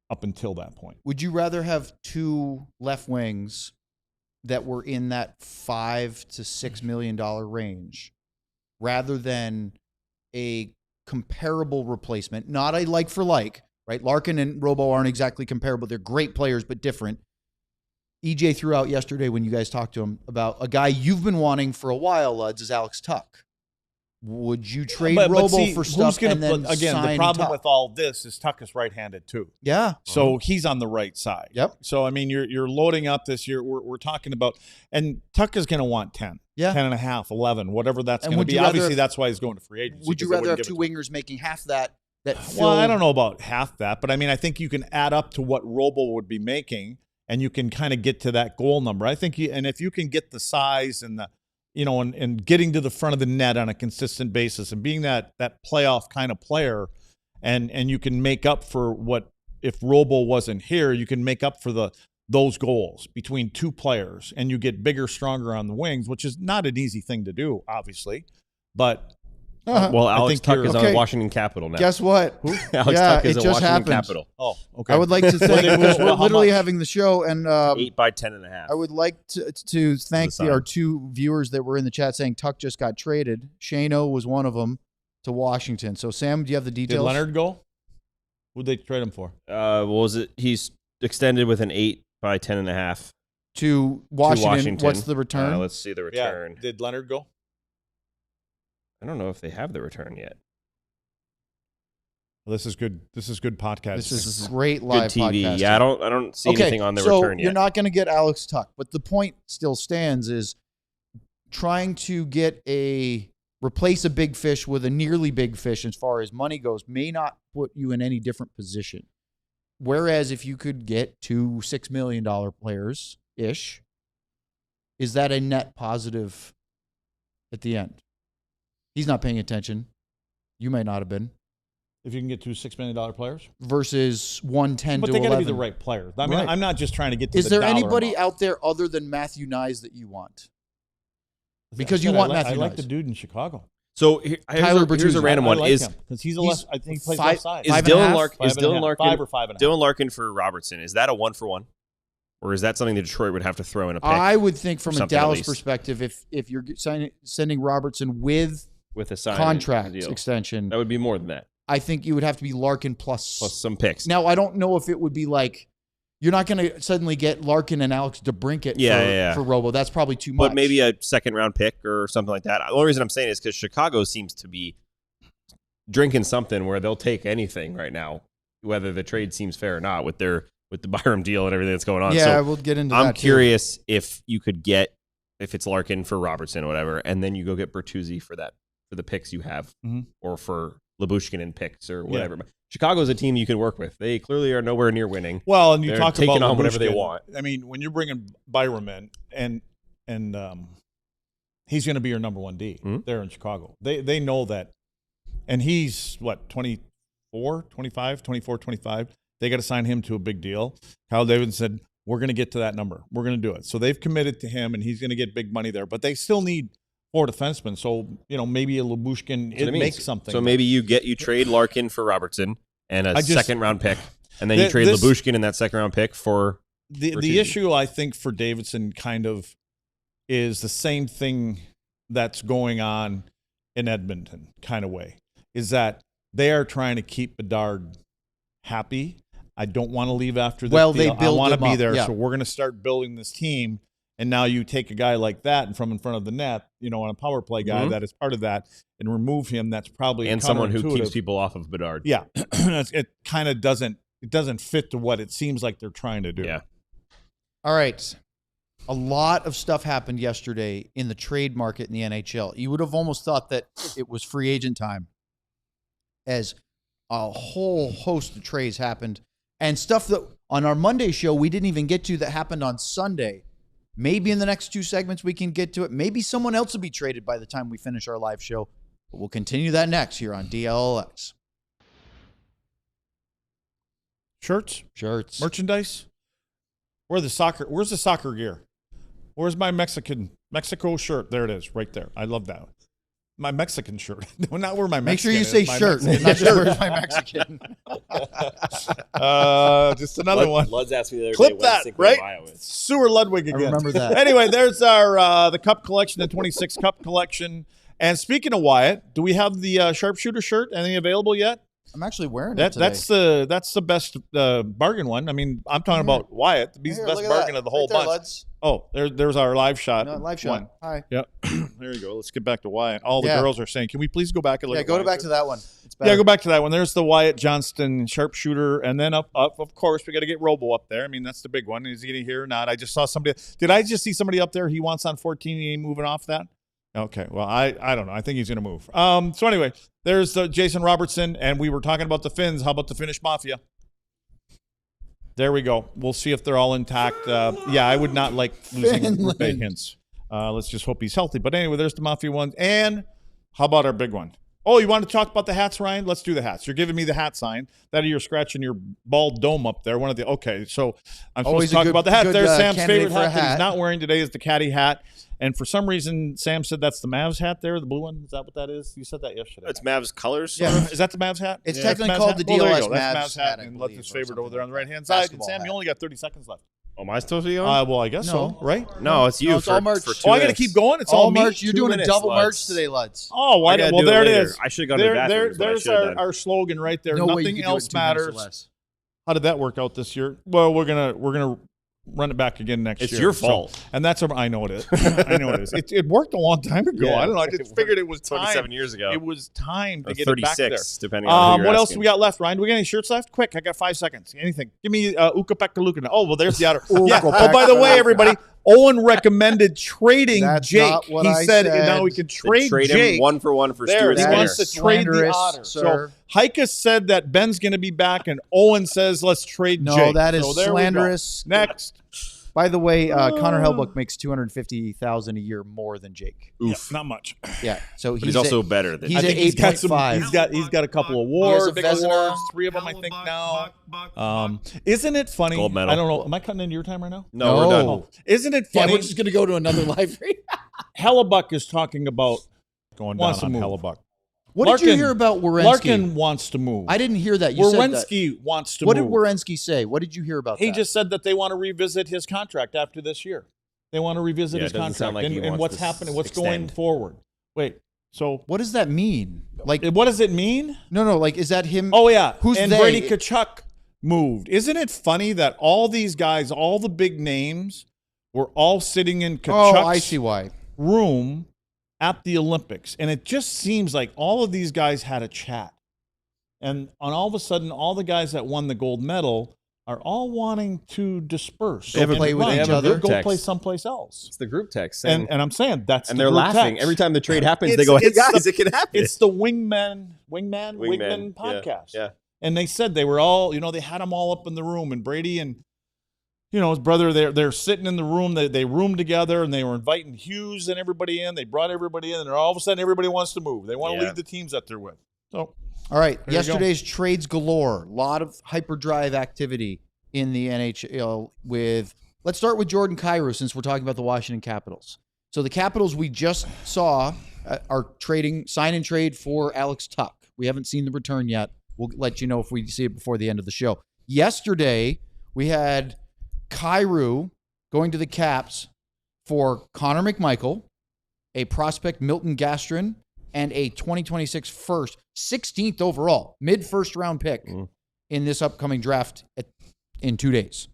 Speaker 4: up until that point.
Speaker 2: Would you rather have 2 left wings that were in that $5 to $6 million range, rather than a comparable replacement, not a like for like, right? Larkin and Robo aren't exactly comparable. They're great players, but different. EJ threw out yesterday when you guys talked to him about a guy you've been wanting for a while, Luds, is Alex Tuck. Would you trade Robo for stuff and then
Speaker 4: again,
Speaker 2: sign
Speaker 4: the problem
Speaker 2: Tuck?
Speaker 4: with all this is Tuck is right-handed too.
Speaker 2: Yeah.
Speaker 4: So he's on the right side.
Speaker 2: Yep.
Speaker 4: So, I mean, you're loading up this year. We're talking about, and Tuck is going to want 10.
Speaker 2: Yeah.
Speaker 4: 10.5, 11, whatever that's going to be. Obviously, that's why he's going to free agency.
Speaker 2: Would you rather have 2 wingers making half that
Speaker 4: Well, I don't know about half that, but I mean, I think you can add up to what Robo would be making, and you can kind of get to that goal number. I think and if you can get the size and the, and getting to the front of the net on a consistent basis and being that playoff kind of player, and you can make up for what, if Robo wasn't here, you can make up for those goals between 2 players, and you get bigger, stronger on the wings, which is not an easy thing to do, obviously. But
Speaker 3: well, Alex Tuck is on Washington Capital now.
Speaker 2: Guess what?
Speaker 3: Alex Tuck is on Washington Capital.
Speaker 4: Oh, okay.
Speaker 2: I would like to thank, because we're literally having the show, and
Speaker 3: 8 by 10.5.
Speaker 2: I would like to thank our 2 viewers that were in the chat saying Tuck just got traded. Shano was one of them to Washington. So, Sam, do you have the details?
Speaker 4: Did Leonard go? Who'd they trade him for?
Speaker 3: What was it? He's extended with an 8 by 10.5
Speaker 2: to Washington. What's the return?
Speaker 3: Let's see the return.
Speaker 4: Yeah. Did Leonard go?
Speaker 3: I don't know if they have the return yet.
Speaker 4: Well, this is good. This is good podcasting.
Speaker 2: This is great live
Speaker 3: good TV.
Speaker 2: podcasting.
Speaker 3: Yeah, I don't see anything on the return yet.
Speaker 2: You're not going to get Alex Tuck, but the point still stands: is trying to replace a big fish with a nearly big fish as far as money goes may not put you in any different position. Whereas if you could get 2 $6 million players ish, is that a net positive at the end? He's not paying attention. You might not have been.
Speaker 4: If you can get 2 $6 million players
Speaker 2: versus 110
Speaker 4: but
Speaker 2: to 11.
Speaker 4: they got to be the right players. I mean,
Speaker 2: right.
Speaker 4: I'm not just trying to get to
Speaker 2: Is
Speaker 4: the
Speaker 2: there anybody
Speaker 4: amount.
Speaker 2: out there other than Matthew Nyes that you want? Because you want Matthew Nyes.
Speaker 4: I like the dude in Chicago.
Speaker 3: So
Speaker 2: Tyler
Speaker 3: here's a random one.
Speaker 4: I like him because he's a less. I think he plays left side.
Speaker 3: Is Dylan Larkin
Speaker 4: 5 or 5.5?
Speaker 3: Dylan Larkin for Robertson? Is that a 1-for-1, or is that something that Detroit would have to throw in a pick?
Speaker 2: I would think from a Dallas perspective, if you're sending Robertson with
Speaker 3: a sign
Speaker 2: contract extension,
Speaker 3: that would be more than that.
Speaker 2: I think you would have to be Larkin plus
Speaker 3: some picks.
Speaker 2: Now I don't know if it would be like. You're not going to suddenly get Larkin and Alex DeBrincat for Robo. That's probably too much.
Speaker 3: But maybe a second-round pick or something like that. The only reason I'm saying is because Chicago seems to be drinking something where they'll take anything right now, whether the trade seems fair or not, with the Byram deal and everything that's going on.
Speaker 2: Yeah,
Speaker 3: so
Speaker 2: we'll get into
Speaker 3: that.
Speaker 2: I'm
Speaker 3: curious if you could get, if it's Larkin for Robertson or whatever, and then you go get Bertuzzi for the picks you have, or for Lyubushkin in picks or whatever. Yeah. Chicago's a team you can work with. They clearly are nowhere near winning.
Speaker 4: Well, and you talk
Speaker 3: taking
Speaker 4: about
Speaker 3: on whatever they want.
Speaker 4: I mean, when you're bringing Byram in, and he's going to be your number 1 D there in Chicago. They know that, and he's what 24, 25. They got to sign him to a big deal. Kyle Davidson said, we're going to get to that number. We're going to do it. So they've committed to him, and he's going to get big money there. But they still need 4 defensemen. So, maybe a Labushkin makes something.
Speaker 3: So maybe you trade Larkin for Robertson and a second-round pick, and then you trade Labushkin and that second-round pick for
Speaker 4: the issue, I think, for Davidson kind of is the same thing that's going on in Edmonton kind of way, is that they are trying to keep Bedard happy. I don't want to leave after this deal. I want to be there, so we're going to start building this team. And now you take a guy like that and from in front of the net, on a power play guy that is part of that, and remove him. That's probably
Speaker 3: someone who keeps people off of Bedard.
Speaker 4: Yeah, it kind of doesn't fit to what it seems like they're trying to do.
Speaker 3: Yeah.
Speaker 2: All right. A lot of stuff happened yesterday in the trade market in the NHL. You would have almost thought that it was free agent time, as a whole host of trades happened. And stuff that on our Monday show we didn't even get to that happened on Sunday. Maybe in the next 2 segments we can get to it. Maybe someone else will be traded by the time we finish our live show. But we'll continue that next here on DLX.
Speaker 4: Shirts, merchandise. Where's the soccer gear? Where's my Mexico shirt? There it is, right there. I love that. My Mexican shirt. Not where my Mexican.
Speaker 2: Make sure you say shirt, not just where's my Mexican.
Speaker 4: Just another one.
Speaker 3: Lud's asked me the other
Speaker 4: Clip
Speaker 3: day.
Speaker 4: that, right? Sewer Ludwig again.
Speaker 2: I remember that.
Speaker 4: Anyway, there's our the Cup collection, the 26 Cup collection. And speaking of Wyatt, do we have the sharpshooter shirt? Anything available yet?
Speaker 2: I'm actually wearing it today.
Speaker 4: That's the best bargain one. I mean, I'm talking about Wyatt. He's the best bargain of the whole bunch.
Speaker 2: Luds.
Speaker 4: Oh, there's our live shot.
Speaker 2: No, live shot. Hi.
Speaker 4: Yep. There you go. Let's get back to Wyatt. All the girls are saying, can we please go back and look at
Speaker 2: go
Speaker 4: Wyatt?
Speaker 2: back to that one. It's better.
Speaker 4: Yeah, go back to that one. There's the Wyatt Johnston sharpshooter. And then up, of course, we got to get Robo up there. I mean, that's the big one. Is he going to hear or not? I just saw somebody. Did I just see somebody up there he wants on 14? He ain't moving off that? Okay. Well, I don't know. I think he's going to move. So anyway, there's Jason Robertson. And we were talking about the Finns. How about the Finnish Mafia? There we go. We'll see if they're all intact. Yeah, I would not like losing Rupe Hintz. Let's just hope he's healthy. But anyway, there's the Mafia one. And how about our big one? Oh, you want to talk about the hats, Ryan? Let's do the hats. You're giving me the hat sign. That you're scratching your bald dome up there. Okay, so I'm supposed to talk about the hat. There's Sam's favorite hat that he's not wearing today is the caddy hat. And for some reason, Sam said that's the Mavs hat there, the blue one. Is that what that is? You said that yesterday.
Speaker 3: It's Mavs colors.
Speaker 4: Yeah. Is that the Mavs hat?
Speaker 2: It's technically called the DLS
Speaker 4: Mavs hat. And let this favorite over there on the right-hand side. And Sam, you only got 30 seconds left.
Speaker 3: Oh, am I supposed to be on?
Speaker 4: Well, I guess so, right?
Speaker 3: No, it's you.
Speaker 2: No, it's all merch.
Speaker 4: I got to keep going? It's all
Speaker 2: merch.
Speaker 4: me?
Speaker 2: You're doing a double merch today, Luds.
Speaker 4: Oh, why not? Well, there it is.
Speaker 3: I should have gone to the bathroom.
Speaker 4: There's our slogan right there.
Speaker 2: No
Speaker 4: Nothing else matters. How did that work out this year? Well, we're gonna run it back again next year.
Speaker 3: It's your fault.
Speaker 4: And that's I know it is. I know it is. It worked a long time ago.
Speaker 3: Yeah,
Speaker 4: I don't know. I just figured it was time.
Speaker 3: 27 years ago.
Speaker 4: It was time to get
Speaker 3: 36,
Speaker 4: it back there.
Speaker 3: Depending on who you're
Speaker 4: what else
Speaker 3: asking.
Speaker 4: do we got left, Ryan? Do we got any shirts left? Quick, I got 5 seconds. Anything. Give me Ukko-Pekka Luukkonen. Oh, well, there's the outer. Yeah. Oh, by the way, everybody, Owen recommended trading
Speaker 2: That's
Speaker 4: Jake.
Speaker 2: not what
Speaker 4: He
Speaker 2: I
Speaker 4: said
Speaker 2: said.
Speaker 4: now we can trade
Speaker 3: him
Speaker 4: Jake.
Speaker 3: 1-for-1 for
Speaker 4: There,
Speaker 3: Stuart
Speaker 4: he
Speaker 3: Skinner.
Speaker 4: wants to trade the Otter.
Speaker 2: Sir.
Speaker 4: So Heike said that Ben's going to be back, and Owen says let's trade Jake.
Speaker 2: No, that is
Speaker 4: so there we go.
Speaker 2: slanderous.
Speaker 4: Next.
Speaker 2: By the way, Connor Hellebuck makes $250,000 a year more than Jake.
Speaker 4: Oof, not much.
Speaker 2: Yeah, so
Speaker 3: But he's also better than
Speaker 2: he's
Speaker 4: I
Speaker 2: at
Speaker 4: think he's got some.
Speaker 2: 8.5.
Speaker 4: He's got a couple of awards, big
Speaker 2: Vezina.
Speaker 4: awards, 3 of them I think now. Isn't it funny?
Speaker 3: Gold medal.
Speaker 4: I don't know. Am I cutting into your time right now?
Speaker 3: No, we're done.
Speaker 2: No.
Speaker 4: Isn't it
Speaker 2: Yeah,
Speaker 4: funny?
Speaker 2: we're just going to go to another live read.
Speaker 4: Hellebuck is talking about going down
Speaker 2: Wants to
Speaker 4: on
Speaker 2: move.
Speaker 4: Hellebuck.
Speaker 2: What did you hear about Werenski?
Speaker 4: Larkin wants to move.
Speaker 2: I didn't hear that. You said that.
Speaker 4: Werenski wants to
Speaker 2: What
Speaker 4: move.
Speaker 2: did Werenski say? What did you hear about
Speaker 4: He
Speaker 2: that?
Speaker 4: just said that they want to revisit his contract after this year. They want to revisit his
Speaker 3: it doesn't sound
Speaker 4: contract
Speaker 3: like he
Speaker 4: and
Speaker 3: wants
Speaker 4: what's
Speaker 3: to
Speaker 4: happening, what's going
Speaker 3: extend.
Speaker 4: forward. Wait, so
Speaker 2: What does that mean? Like,
Speaker 4: what does it mean?
Speaker 2: no, like, is that him?
Speaker 4: Oh yeah,
Speaker 2: Who's
Speaker 4: and
Speaker 2: they?
Speaker 4: Brady Tkachuk moved. Isn't it funny that all these guys, all the big names, were all sitting in
Speaker 2: Oh,
Speaker 4: Tkachuk's
Speaker 2: I see why.
Speaker 4: room at the Olympics, and it just seems like all of these guys had a chat, and all of a sudden, all the guys that won the gold medal are all wanting to disperse.
Speaker 2: They have a play with each other.
Speaker 4: Go play someplace else.
Speaker 3: It's the group text.
Speaker 4: And I'm saying that's
Speaker 3: and
Speaker 4: the
Speaker 3: they're
Speaker 4: group
Speaker 3: laughing.
Speaker 4: text.
Speaker 3: Every time the trade happens,
Speaker 4: It's-
Speaker 3: they go, hey,
Speaker 4: it's
Speaker 3: guys,
Speaker 4: the-
Speaker 3: it can happen.
Speaker 4: It's the Wingman podcast.
Speaker 3: Yeah.
Speaker 4: And they said they were all, they had them all up in the room, and Brady and his brother, they're sitting in the room. They roomed together, and they were inviting Hughes and everybody in. They brought everybody in, and all of a sudden everybody wants to move. They want to leave the teams that they're with. So,
Speaker 2: all right.
Speaker 4: There you
Speaker 2: Yesterday's trades galore. A lot of hyperdrive activity in the NHL let's start with Jordan Kyrou since we're talking about the Washington Capitals. So the Capitals we just saw are trading sign and trade for Alex Tuch. We haven't seen the return yet. We'll let you know if we see it before the end of the show. Yesterday, we had Kyrou going to the Caps for Connor McMichael, a prospect Milton Gastrin, and a 2026 first, 16th overall, mid-first round pick in this upcoming draft in 2 days.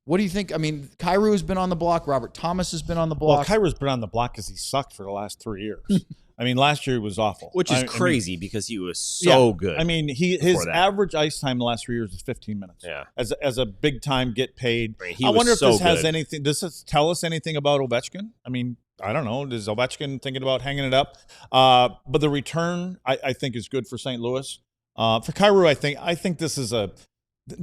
Speaker 2: What do you think? I mean, Kyrou has been on the block. Robert Thomas has been on the block.
Speaker 4: Well, Kyrou's been on the block because he sucked for the last 3 years. I mean, last year he was awful.
Speaker 3: Which is crazy because he was so good.
Speaker 4: I mean, his average ice time the last 3 years is 15 minutes.
Speaker 3: Yeah.
Speaker 4: As a big time get paid.
Speaker 3: I mean,
Speaker 4: I wonder if this has anything. Does this tell us anything about Ovechkin? I mean, I don't know. Is Ovechkin thinking about hanging it up? But the return, I think, is good for St. Louis. For Kyrou, I think this is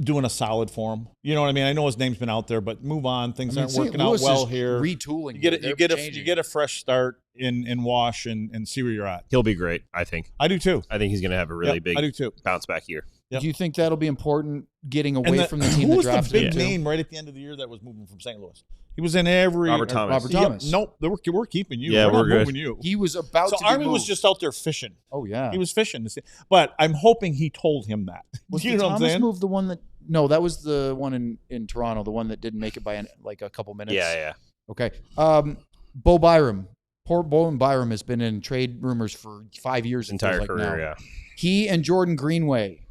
Speaker 4: doing a solid for him. You know what I mean? I know his name's been out there, but move on. Things aren't working out well here.
Speaker 2: Retooling.
Speaker 4: You get a fresh start in Wash and see where you're at.
Speaker 3: He'll be great, I think.
Speaker 4: I do too.
Speaker 3: I think he's going to have a really big
Speaker 4: I do too.
Speaker 3: bounce back year.
Speaker 4: Yep.
Speaker 2: Do you think that'll be important getting away from the team
Speaker 4: who
Speaker 2: that
Speaker 4: was
Speaker 2: drafted
Speaker 4: the
Speaker 2: him?
Speaker 4: big name right at the end of the year that was moving from St. Louis? He was in every
Speaker 3: Robert Thomas.
Speaker 4: Nope, we're keeping you.
Speaker 3: Yeah, we're
Speaker 4: not
Speaker 3: good.
Speaker 4: moving you.
Speaker 2: He was about to be
Speaker 4: Army
Speaker 2: moved.
Speaker 4: was just out there fishing.
Speaker 2: Oh yeah,
Speaker 4: he was fishing. But I'm hoping he told him that.
Speaker 2: Was
Speaker 4: you
Speaker 2: the
Speaker 4: know what I'm
Speaker 2: Thomas
Speaker 4: saying?
Speaker 2: move the one that? No, that was the one in Toronto. The one that didn't make it by like a couple minutes.
Speaker 3: Yeah.
Speaker 2: Okay. Bo Byram. Poor Bo Byram has been in trade rumors for 5 years.
Speaker 3: Entire career. Yeah.
Speaker 2: He and Jordan Greenway.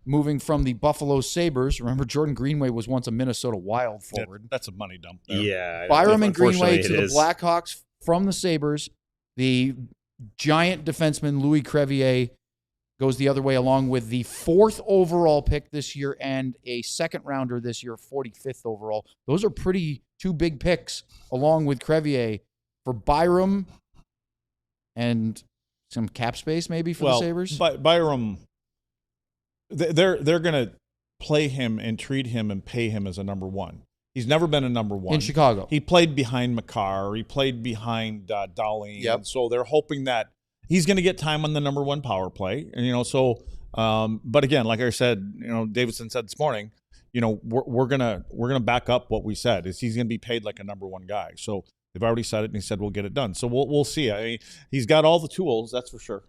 Speaker 2: Moving from the Buffalo Sabres. Remember, Jordan Greenway was once a Minnesota Wild forward.
Speaker 4: That's a money dump there.
Speaker 3: Yeah.
Speaker 2: Byram and Greenway to the Blackhawks from the Sabres. The giant defenseman Louis Crevier goes the other way, along with the 4th overall pick this year and a second rounder this year, 45th overall. Those are two big picks, along with Crevier for Byram and some cap space maybe for the Sabres.
Speaker 4: Byram. They're going to play him and treat him and pay him as a number one. He's never been a number one.
Speaker 2: In Chicago.
Speaker 4: He played behind Makar. He played behind Darlene.
Speaker 2: Yep.
Speaker 4: So they're hoping that he's going to get time on the number one power play. And, but again, like I said, Davidson said this morning, we're gonna back up what we said is he's going to be paid like a number one guy. So they've already said it, and he said we'll get it done. So we'll see. I mean, he's got all the tools, that's for sure.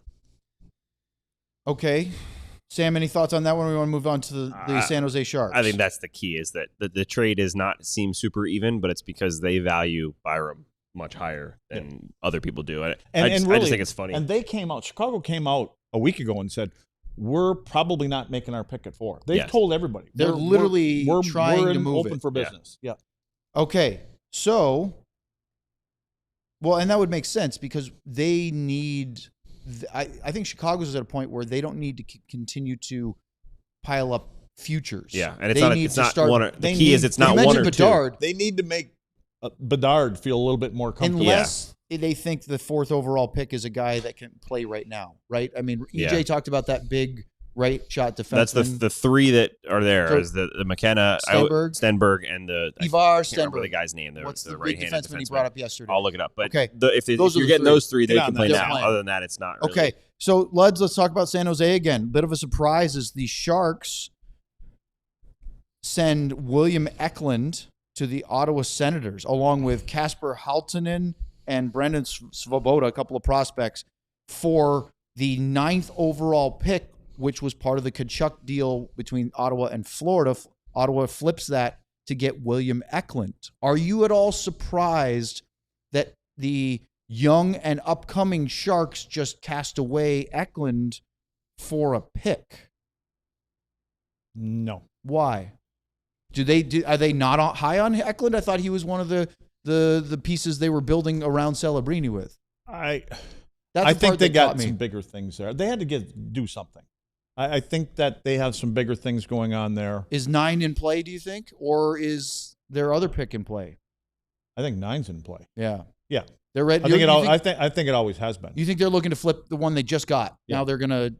Speaker 2: Okay. Sam, any thoughts on that one? We want to move on to the San Jose Sharks.
Speaker 3: I think that's the key is that the trade is not seem super even, but it's because they value Byram much higher than other people do. I just think it's funny.
Speaker 4: And Chicago came out a week ago and said, we're probably not making our pick at 4. They've told everybody.
Speaker 2: They're literally trying to move
Speaker 4: open for business. Yeah.
Speaker 2: Okay. So, and that would make sense because they need – I think Chicago's at a point where they don't need to continue to pile up futures.
Speaker 3: Yeah, and it's not one. The key is it's not one or
Speaker 2: Bedard,
Speaker 3: two.
Speaker 4: They need to make Bedard feel a little bit more comfortable.
Speaker 2: Unless they think the 4th overall pick is a guy that can play right now, right? I mean, EJ talked about that big right shot defenseman.
Speaker 3: That's the 3 that are there. So, is the McKenna, Stenberg, and the
Speaker 2: Ivar
Speaker 3: Stenberg.
Speaker 2: Stenberg.
Speaker 3: Remember the guy's name?
Speaker 2: What's the
Speaker 3: right
Speaker 2: big defenseman he brought up yesterday?
Speaker 3: I'll look it up. But
Speaker 2: okay.
Speaker 3: if you're getting those 3, they can play now.
Speaker 2: Playing.
Speaker 3: Other than that, it's not really.
Speaker 2: Okay, so let's talk about San Jose again. Bit of a surprise is the Sharks send William Eklund to the Ottawa Senators, along with Kasper Halttunen and Brendan Svoboda, a couple of prospects, for the 9th overall pick, which was part of the Tkachuk deal between Ottawa and Florida. Ottawa flips that to get William Eklund. Are you at all surprised that the young and upcoming Sharks just cast away Eklund for a pick?
Speaker 4: No.
Speaker 2: Why? Are they not high on Eklund? I thought he was one of the pieces they were building around Celebrini with.
Speaker 4: I think they got some bigger things there. They had to do something. I think that they have some bigger things going on there.
Speaker 2: Is 9 in play, do you think? Or is their other pick in play?
Speaker 4: I think 9's in play.
Speaker 2: Yeah.
Speaker 4: Yeah.
Speaker 2: They're ready.
Speaker 4: I think it always has been.
Speaker 2: You think they're looking to flip the one they just got?
Speaker 4: Yeah.
Speaker 2: Now they're going to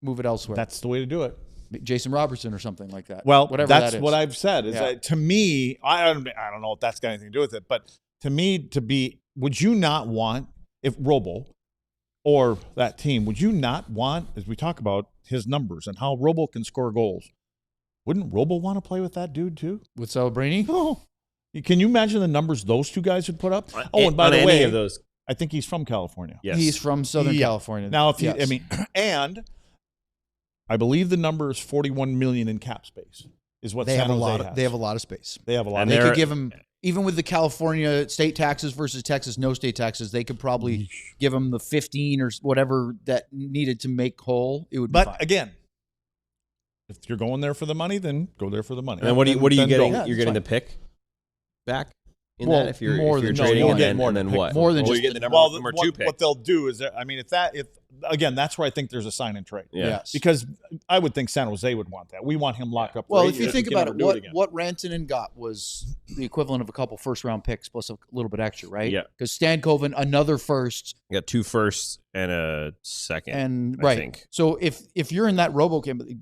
Speaker 2: move it elsewhere.
Speaker 4: That's the way to do it.
Speaker 2: Jason Robertson or something like that.
Speaker 4: Well,
Speaker 2: whatever
Speaker 4: that's
Speaker 2: that is.
Speaker 4: what I've said. Is that to me, I don't know if that's got anything to do with it, but to me, would you not want if Robo or that team, would you not want, as we talk about his numbers and how Robo can score goals, wouldn't Robo want to play with that dude too?
Speaker 2: With Celebrini?
Speaker 4: Oh, can you imagine the numbers those two guys would put up? Oh, and by the way,
Speaker 3: of those,
Speaker 4: I think he's from California.
Speaker 3: yes.
Speaker 2: He's from Southern California.
Speaker 4: Now, if you, I mean, and I believe the number is $41 million in cap space. Is what
Speaker 2: they
Speaker 4: San
Speaker 2: have
Speaker 4: Jose has.
Speaker 2: They have a lot of space.
Speaker 4: They have a lot.
Speaker 3: And
Speaker 2: They
Speaker 4: of
Speaker 2: could give him, even with the California state taxes versus Texas no state taxes, they could probably give him the 15 or whatever that needed to make whole. It would be fine.
Speaker 4: But again, if you're going there for the money, then go there for the money.
Speaker 3: And then what are you getting?
Speaker 2: Yeah,
Speaker 3: You're getting the pick back in
Speaker 2: Well,
Speaker 3: that if you're
Speaker 2: more
Speaker 3: trading,
Speaker 2: than
Speaker 3: and then,
Speaker 4: more
Speaker 3: and
Speaker 4: than
Speaker 3: then
Speaker 4: pick.
Speaker 3: what?
Speaker 2: More than
Speaker 3: Well,
Speaker 2: just
Speaker 3: you get the number two pick.
Speaker 4: What they'll do is, I mean, if again, that's where I think there's a sign and trade.
Speaker 3: Yeah.
Speaker 2: Yes.
Speaker 4: Because I would think San Jose would want that. We want him locked up.
Speaker 2: Well,
Speaker 4: for 8
Speaker 2: if you
Speaker 4: years.
Speaker 2: think
Speaker 4: We can
Speaker 2: about
Speaker 4: never
Speaker 2: it,
Speaker 4: do again.
Speaker 2: what Rantanen got was the equivalent of a couple first-round picks plus a little bit extra, right?
Speaker 3: Yeah.
Speaker 2: Because Stankoven, another first,
Speaker 3: You got 2 firsts and a second.
Speaker 2: and
Speaker 3: I
Speaker 2: right.
Speaker 3: think.
Speaker 2: So if you're in that RoboCam,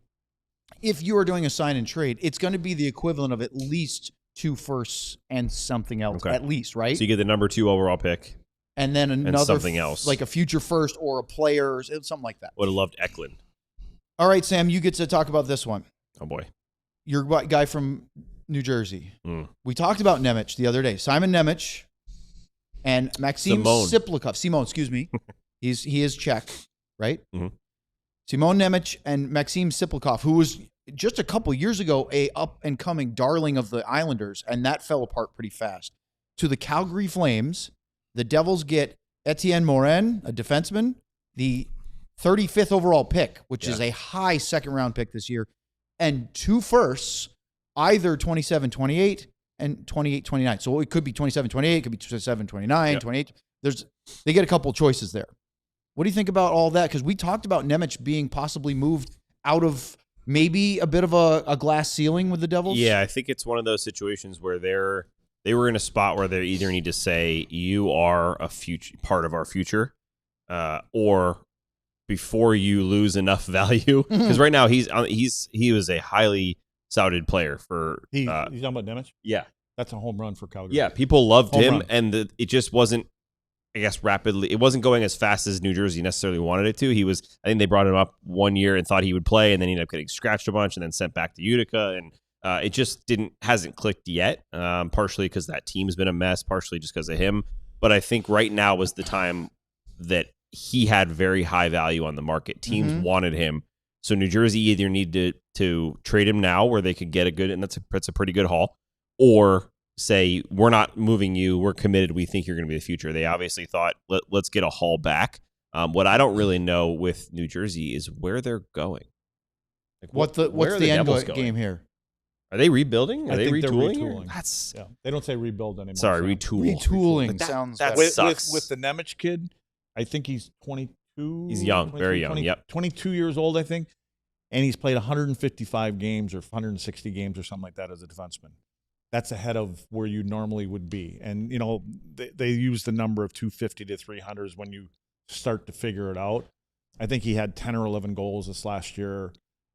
Speaker 2: if you are doing a sign and trade, it's going to be the equivalent of at least 2 firsts and something else,
Speaker 3: Okay.
Speaker 2: at least, right?
Speaker 3: So you get the number 2 overall pick.
Speaker 2: and then another
Speaker 3: something else.
Speaker 2: like a future first or a player, or something like that.
Speaker 3: Would have loved Eklund.
Speaker 2: All right, Sam, you get to talk about this one.
Speaker 3: Oh boy.
Speaker 2: Your guy from New Jersey.
Speaker 3: Mm.
Speaker 2: We talked about Nemec the other day. Simon Nemec and Maxim Siplikov. Simon, excuse me. He is Czech, right?
Speaker 3: Mhm.
Speaker 2: Simon Nemec and Maxim Siplikov, who was just a couple years ago a up-and-coming darling of the Islanders, and that fell apart pretty fast. To the Calgary Flames, the Devils get Etienne Morin, a defenseman, the 35th overall pick, which is a high second-round pick this year, and 2 firsts, either 27-28 and 28-29. So it could be 27-28, it could be 27-29, 28. They get a couple choices there. What do you think about all that? Because we talked about Nemec being possibly moved out of maybe a bit of a glass ceiling with the Devils.
Speaker 3: Yeah, I think it's one of those situations where they were in a spot where they either need to say you are a future part of our future, or before you lose enough value. Because right now he was a highly touted player for.
Speaker 4: He's talking about Nemec?
Speaker 3: Yeah,
Speaker 4: That's a home run for Calgary.
Speaker 3: yeah. People loved
Speaker 4: Home
Speaker 3: him,
Speaker 4: run.
Speaker 3: and it just wasn't. I guess rapidly, it wasn't going as fast as New Jersey necessarily wanted it to. I think they brought him up 1 year and thought he would play, and then he ended up getting scratched a bunch and then sent back to Utica, and it just hasn't clicked yet. Partially because that team's been a mess, partially just because of him. But I think right now was the time that he had very high value on the market. Teams wanted him, so New Jersey either needed to trade him now, where they could get a good, and that's a pretty good haul, or say, we're not moving you, we're committed, we think you're going to be the future. They obviously thought, let's get a haul back. What I don't really know with New Jersey is where they're going. Like,
Speaker 2: What's
Speaker 3: where
Speaker 2: the
Speaker 3: are
Speaker 2: end
Speaker 3: Devils
Speaker 2: game here?
Speaker 3: Are they rebuilding? Are
Speaker 4: I
Speaker 3: they
Speaker 4: think they're
Speaker 3: retooling?
Speaker 4: retooling.
Speaker 3: That's
Speaker 4: Yeah. They don't say rebuild anymore.
Speaker 3: sorry,
Speaker 4: so.
Speaker 3: retool.
Speaker 2: Retooling sounds
Speaker 3: that
Speaker 2: better.
Speaker 3: sucks.
Speaker 4: With the Nemec kid, I think he's 22.
Speaker 3: He's young, very young, yep.
Speaker 4: 22 years old, I think. And he's played 155 games or 160 games or something like that as a defenseman. That's ahead of where you normally would be. And, they use the number of 250 to 300s when you start to figure it out. I think he had 10 or 11 goals this last year.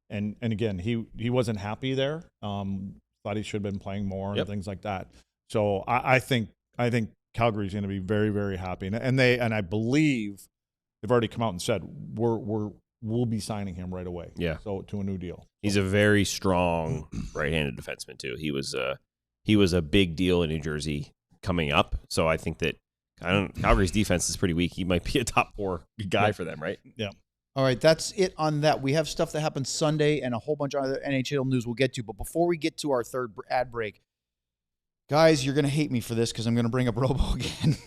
Speaker 4: And again, he wasn't happy there. Thought he should have been playing more and things like that. So I think Calgary's going to be very, very happy. And I believe they've already come out and said we'll be signing him right away.
Speaker 3: Yeah.
Speaker 4: So to a new deal.
Speaker 3: He's a very strong right-handed defenseman too. He was a big deal in New Jersey coming up. So I think that Calgary's defense is pretty weak. He might be a top 4 guy for them, right?
Speaker 4: Yeah.
Speaker 2: All right, that's it on that. We have stuff that happened Sunday and a whole bunch of other NHL news we'll get to. But before we get to our third ad break, guys, you're going to hate me for this because I'm going to bring up Robo again.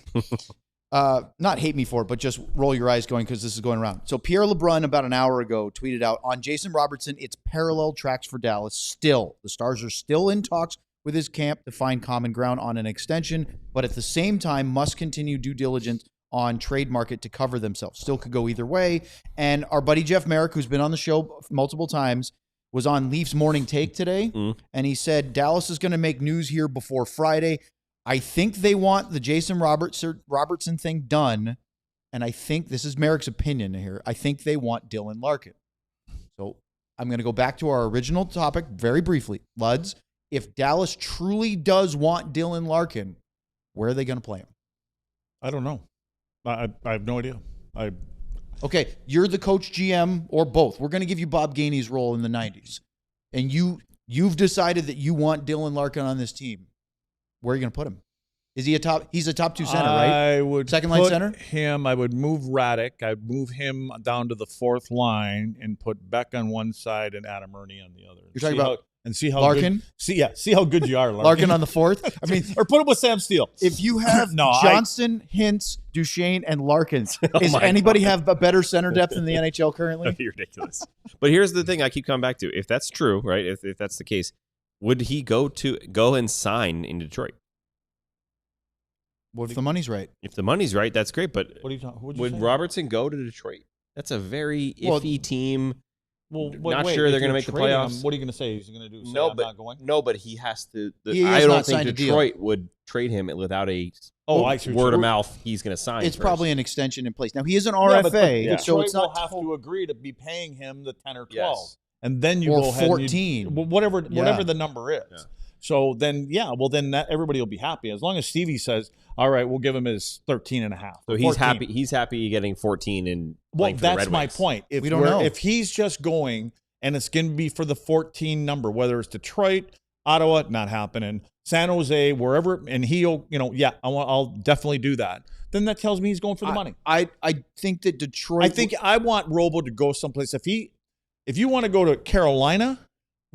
Speaker 2: Not hate me for it, but just roll your eyes going because this is going around. So Pierre LeBrun about an hour ago tweeted out on Jason Robertson, it's parallel tracks for Dallas still. The Stars are still in talks with his camp to find common ground on an extension, but at the same time must continue due diligence on trade market to cover themselves. Still could go either way. And our buddy Jeff Merrick, who's been on the show multiple times, was on Leafs Morning Take today, and he said Dallas is going to make news here before Friday. I think they want the Jason Robertson thing done, and I think, this is Merrick's opinion here, I think they want Dylan Larkin. So I'm going to go back to our original topic very briefly. Luds, if Dallas truly does want Dylan Larkin, where are they going to play him?
Speaker 4: I don't know. I have no idea.
Speaker 2: Okay, you're the coach, GM, or both. We're going to give you Bob Gainey's role in the 90s. And you've decided that you want Dylan Larkin on this team. Where are you going to put him? Is he he's a top 2 center, right?
Speaker 4: I would
Speaker 2: second line center?
Speaker 4: I would move Radek. I'd move him down to the 4th line and put Beck on one side and Adam Ernie on the other.
Speaker 2: You're talking about
Speaker 4: see how
Speaker 2: Larkin?
Speaker 4: Good, see how good you are, Larkin.
Speaker 2: Larkin on the 4th?
Speaker 4: I mean, or put him with Sam Steele.
Speaker 2: If you have Johnson, Hintz, Duchesne, and Larkin, does anybody have a better center depth in the NHL currently?
Speaker 3: That'd be ridiculous. But here's the thing I keep coming back to. If that's true, right, if that's the case, would he go and sign in Detroit?
Speaker 2: What if the money's right?
Speaker 3: If the money's right, that's great. But
Speaker 4: what are you talking?
Speaker 3: Would Robertson go to Detroit? That's a very iffy team.
Speaker 4: Well,
Speaker 3: not sure they're going to make the playoffs.
Speaker 4: What are you going to say? He's going to do?
Speaker 3: No,
Speaker 4: I'm not going.
Speaker 3: No, but he has to.
Speaker 2: I
Speaker 3: don't think Detroit would trade him without a word of mouth. He's going to sign.
Speaker 2: It's probably an extension in place. Now he is an RFA,
Speaker 4: but
Speaker 2: so it's not
Speaker 4: will have to agree to be paying him the 10 or 12,
Speaker 2: and
Speaker 4: then you
Speaker 2: go
Speaker 4: 14, whatever the number is. Yeah. So then, everybody will be happy as long as Stevie says, "All right, we'll give him his 13.5."
Speaker 3: So he's happy. He's happy getting 14 and
Speaker 4: that's my point. If
Speaker 2: we don't know
Speaker 4: if he's just going and it's going to be for the 14 number, whether it's Detroit, Ottawa, not happening, San Jose, wherever, and he'll, I'll definitely do that. Then that tells me he's going for the money.
Speaker 2: I think that Detroit.
Speaker 4: I think I want Robo to go someplace. If you want to go to Carolina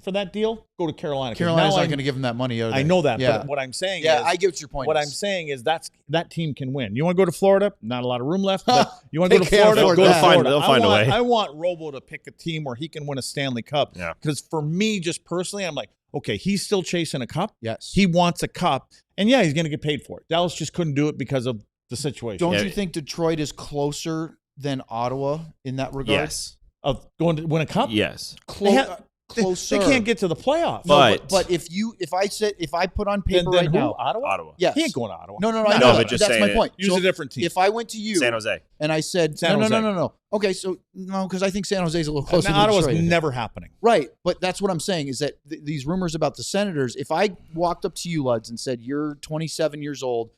Speaker 4: for that deal, go to Carolina.
Speaker 2: Carolina's not going to give him that money.
Speaker 4: I know that, but what I'm saying is,
Speaker 2: I get what your point.
Speaker 4: What I'm saying is that team can win. You want to go to Florida? Not a lot of room left. But you want to go to Florida?
Speaker 3: Go to Florida. They'll find a way.
Speaker 4: I want Robo to pick a team where he can win a Stanley Cup.
Speaker 3: Yeah.
Speaker 4: Because for me, just personally, I'm like, okay, he's still chasing a cup.
Speaker 2: Yes.
Speaker 4: He wants a cup, and he's going to get paid for it. Dallas just couldn't do it because of the situation.
Speaker 2: Don't you think Detroit is closer than Ottawa in that regard?
Speaker 3: Yes.
Speaker 4: Of going to win a cup?
Speaker 3: Yes.
Speaker 2: Closer.
Speaker 4: They can't get to the playoffs.
Speaker 2: But if I put on paper
Speaker 4: then
Speaker 2: now,
Speaker 4: Ottawa?
Speaker 2: Yes.
Speaker 4: He ain't going to Ottawa.
Speaker 2: No,
Speaker 3: but just
Speaker 2: that's my point.
Speaker 4: Use a different team.
Speaker 2: If I went to you,
Speaker 3: San Jose,
Speaker 2: and I said, no. Okay, so no, because I think San Jose is a little closer.
Speaker 4: Now, Ottawa's never happening.
Speaker 2: Right, but that's what I'm saying is that these rumors about the Senators. If I walked up to you, Luds, and said, "You're 27 years old,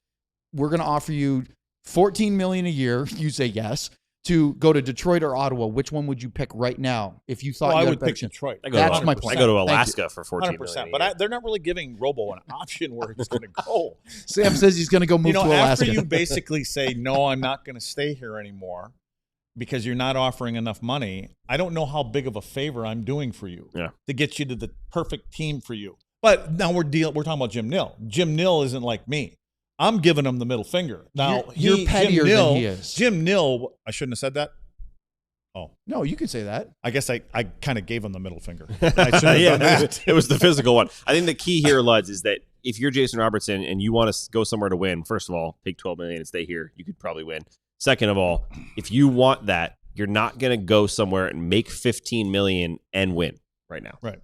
Speaker 2: we're going to offer you $14 million a year," you say yes. To go to Detroit or Ottawa, which one would you pick right now if you thought you had
Speaker 4: I would pick
Speaker 2: chance?
Speaker 4: Detroit.
Speaker 2: That's my point.
Speaker 3: I go to Alaska for $14 million.
Speaker 4: But they're not really giving Robo an option where he's going to go.
Speaker 2: Sam says he's going to go move to Alaska.
Speaker 4: After you basically say, no, I'm not going to stay here anymore because you're not offering enough money, I don't know how big of a favor I'm doing for you to get you to the perfect team for you. But now we're talking about Jim Nill. Jim Nill isn't like me. I'm giving him the middle finger. Now
Speaker 2: you're pettier than he is.
Speaker 4: Jim Nill, I shouldn't have said that. Oh
Speaker 2: no, you can say that.
Speaker 4: I guess I kind of gave him the middle finger. It
Speaker 3: was the physical one. I think the key here, Luds, is that if you're Jason Robertson and you want to go somewhere to win, first of all, take $12 million and stay here. You could probably win. Second of all, if you want that, you're not going to go somewhere and make $15 million and win right now.
Speaker 4: Right.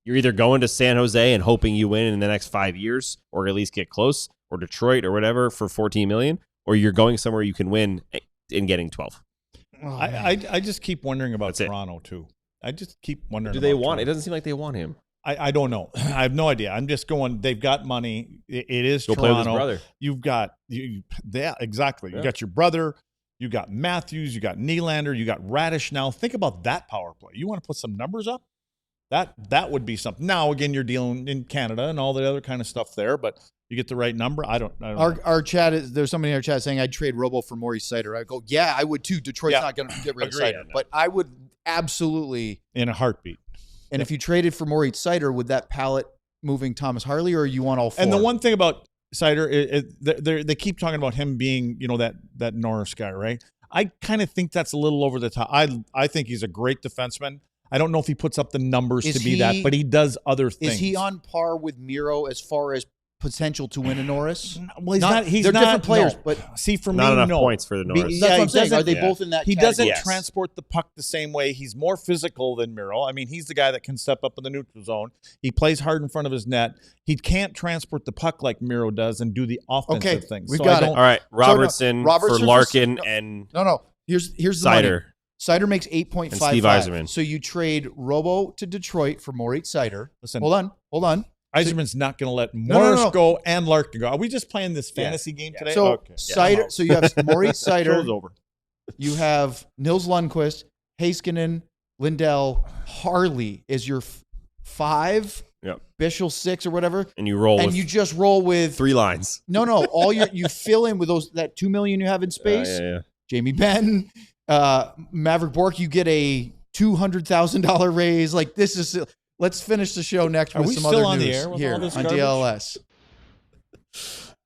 Speaker 3: You're either going to San Jose and hoping you win in the next 5 years, or at least get close, or Detroit or whatever for $14 million, or you're going somewhere you can win in getting 12.
Speaker 4: I just keep wondering about Toronto too. I just keep wondering.
Speaker 3: Do they want? It doesn't seem like they want him.
Speaker 4: I don't know. I have no idea. I'm just going. They've got money. It is
Speaker 3: Go
Speaker 4: Toronto.
Speaker 3: play with his brother.
Speaker 4: You've got exactly. You got your brother. You got Matthews. You got Nylander. You got Radish. Now think about that power play. You want to put some numbers up? That would be something. Now again, you're dealing in Canada and all the other kind of stuff there, but you get the right number. I don't know.
Speaker 2: Our chat is there's somebody in our chat saying I'd trade Robo for Maurice Sider. I go, yeah, I would too. Detroit's not going to get rid of Sider, but I would absolutely
Speaker 4: in a heartbeat.
Speaker 2: And if you traded for Maurice Sider, would that pallet moving Thomas Harley, or you want all four?
Speaker 4: And the one thing about Sider, they keep talking about him being, that Norris guy, right? I kind of think that's a little over the top. I think he's a great defenseman. I don't know if he puts up the numbers to be that, but he does other things.
Speaker 2: Is he on par with Miro as far as potential to win a Norris?
Speaker 4: Well, he's not. They're
Speaker 2: different players, but
Speaker 4: see, for
Speaker 3: not
Speaker 4: me,
Speaker 3: enough points for the Norris.
Speaker 2: That's what I'm saying. Are they both in that?
Speaker 4: He
Speaker 2: category?
Speaker 4: doesn't transport the puck the same way. He's more physical than Miro. I mean, he's the guy that can step up in the neutral zone. He plays hard in front of his net. He can't transport the puck like Miro does and do the offensive things.
Speaker 2: We got it.
Speaker 3: All right, Robertson for Larkin and
Speaker 2: Here's the
Speaker 3: Sider.
Speaker 2: Money. Sider makes 8.55.
Speaker 3: Steve Yzerman.
Speaker 2: So you trade Robo to Detroit for Moritz Sider.
Speaker 4: Listen,
Speaker 2: hold on.
Speaker 4: Yzerman's not going to let Morris go and Larkin go. Are we just playing this fantasy game today?
Speaker 2: So Sider. So you have Moritz Sider.
Speaker 4: Show's over.
Speaker 2: You have Nils Lundqvist, Heiskanen, Lindell, Harley is your 5.
Speaker 3: Yep.
Speaker 2: Bischel 6 or whatever.
Speaker 3: And you roll
Speaker 2: and
Speaker 3: with
Speaker 2: you just roll with
Speaker 3: 3 lines.
Speaker 2: No, all you fill in with that $2 million you have in space.
Speaker 3: Yeah.
Speaker 2: Jamie Benn, Maverick Bork, you get a $200,000 raise. Like this is. Let's finish the show next with some other news
Speaker 4: on the air with
Speaker 2: here
Speaker 4: all this
Speaker 2: on
Speaker 4: garbage?
Speaker 2: DLS.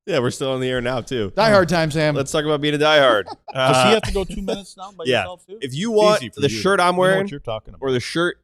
Speaker 3: Yeah, we're still on the air now too.
Speaker 2: Die Hard time, Sam.
Speaker 3: Let's talk about being a diehard.
Speaker 4: Does he have to go 2 minutes now by yourself too?
Speaker 3: If you want the shirt I'm wearing,
Speaker 4: what you're talking about.
Speaker 3: or the shirt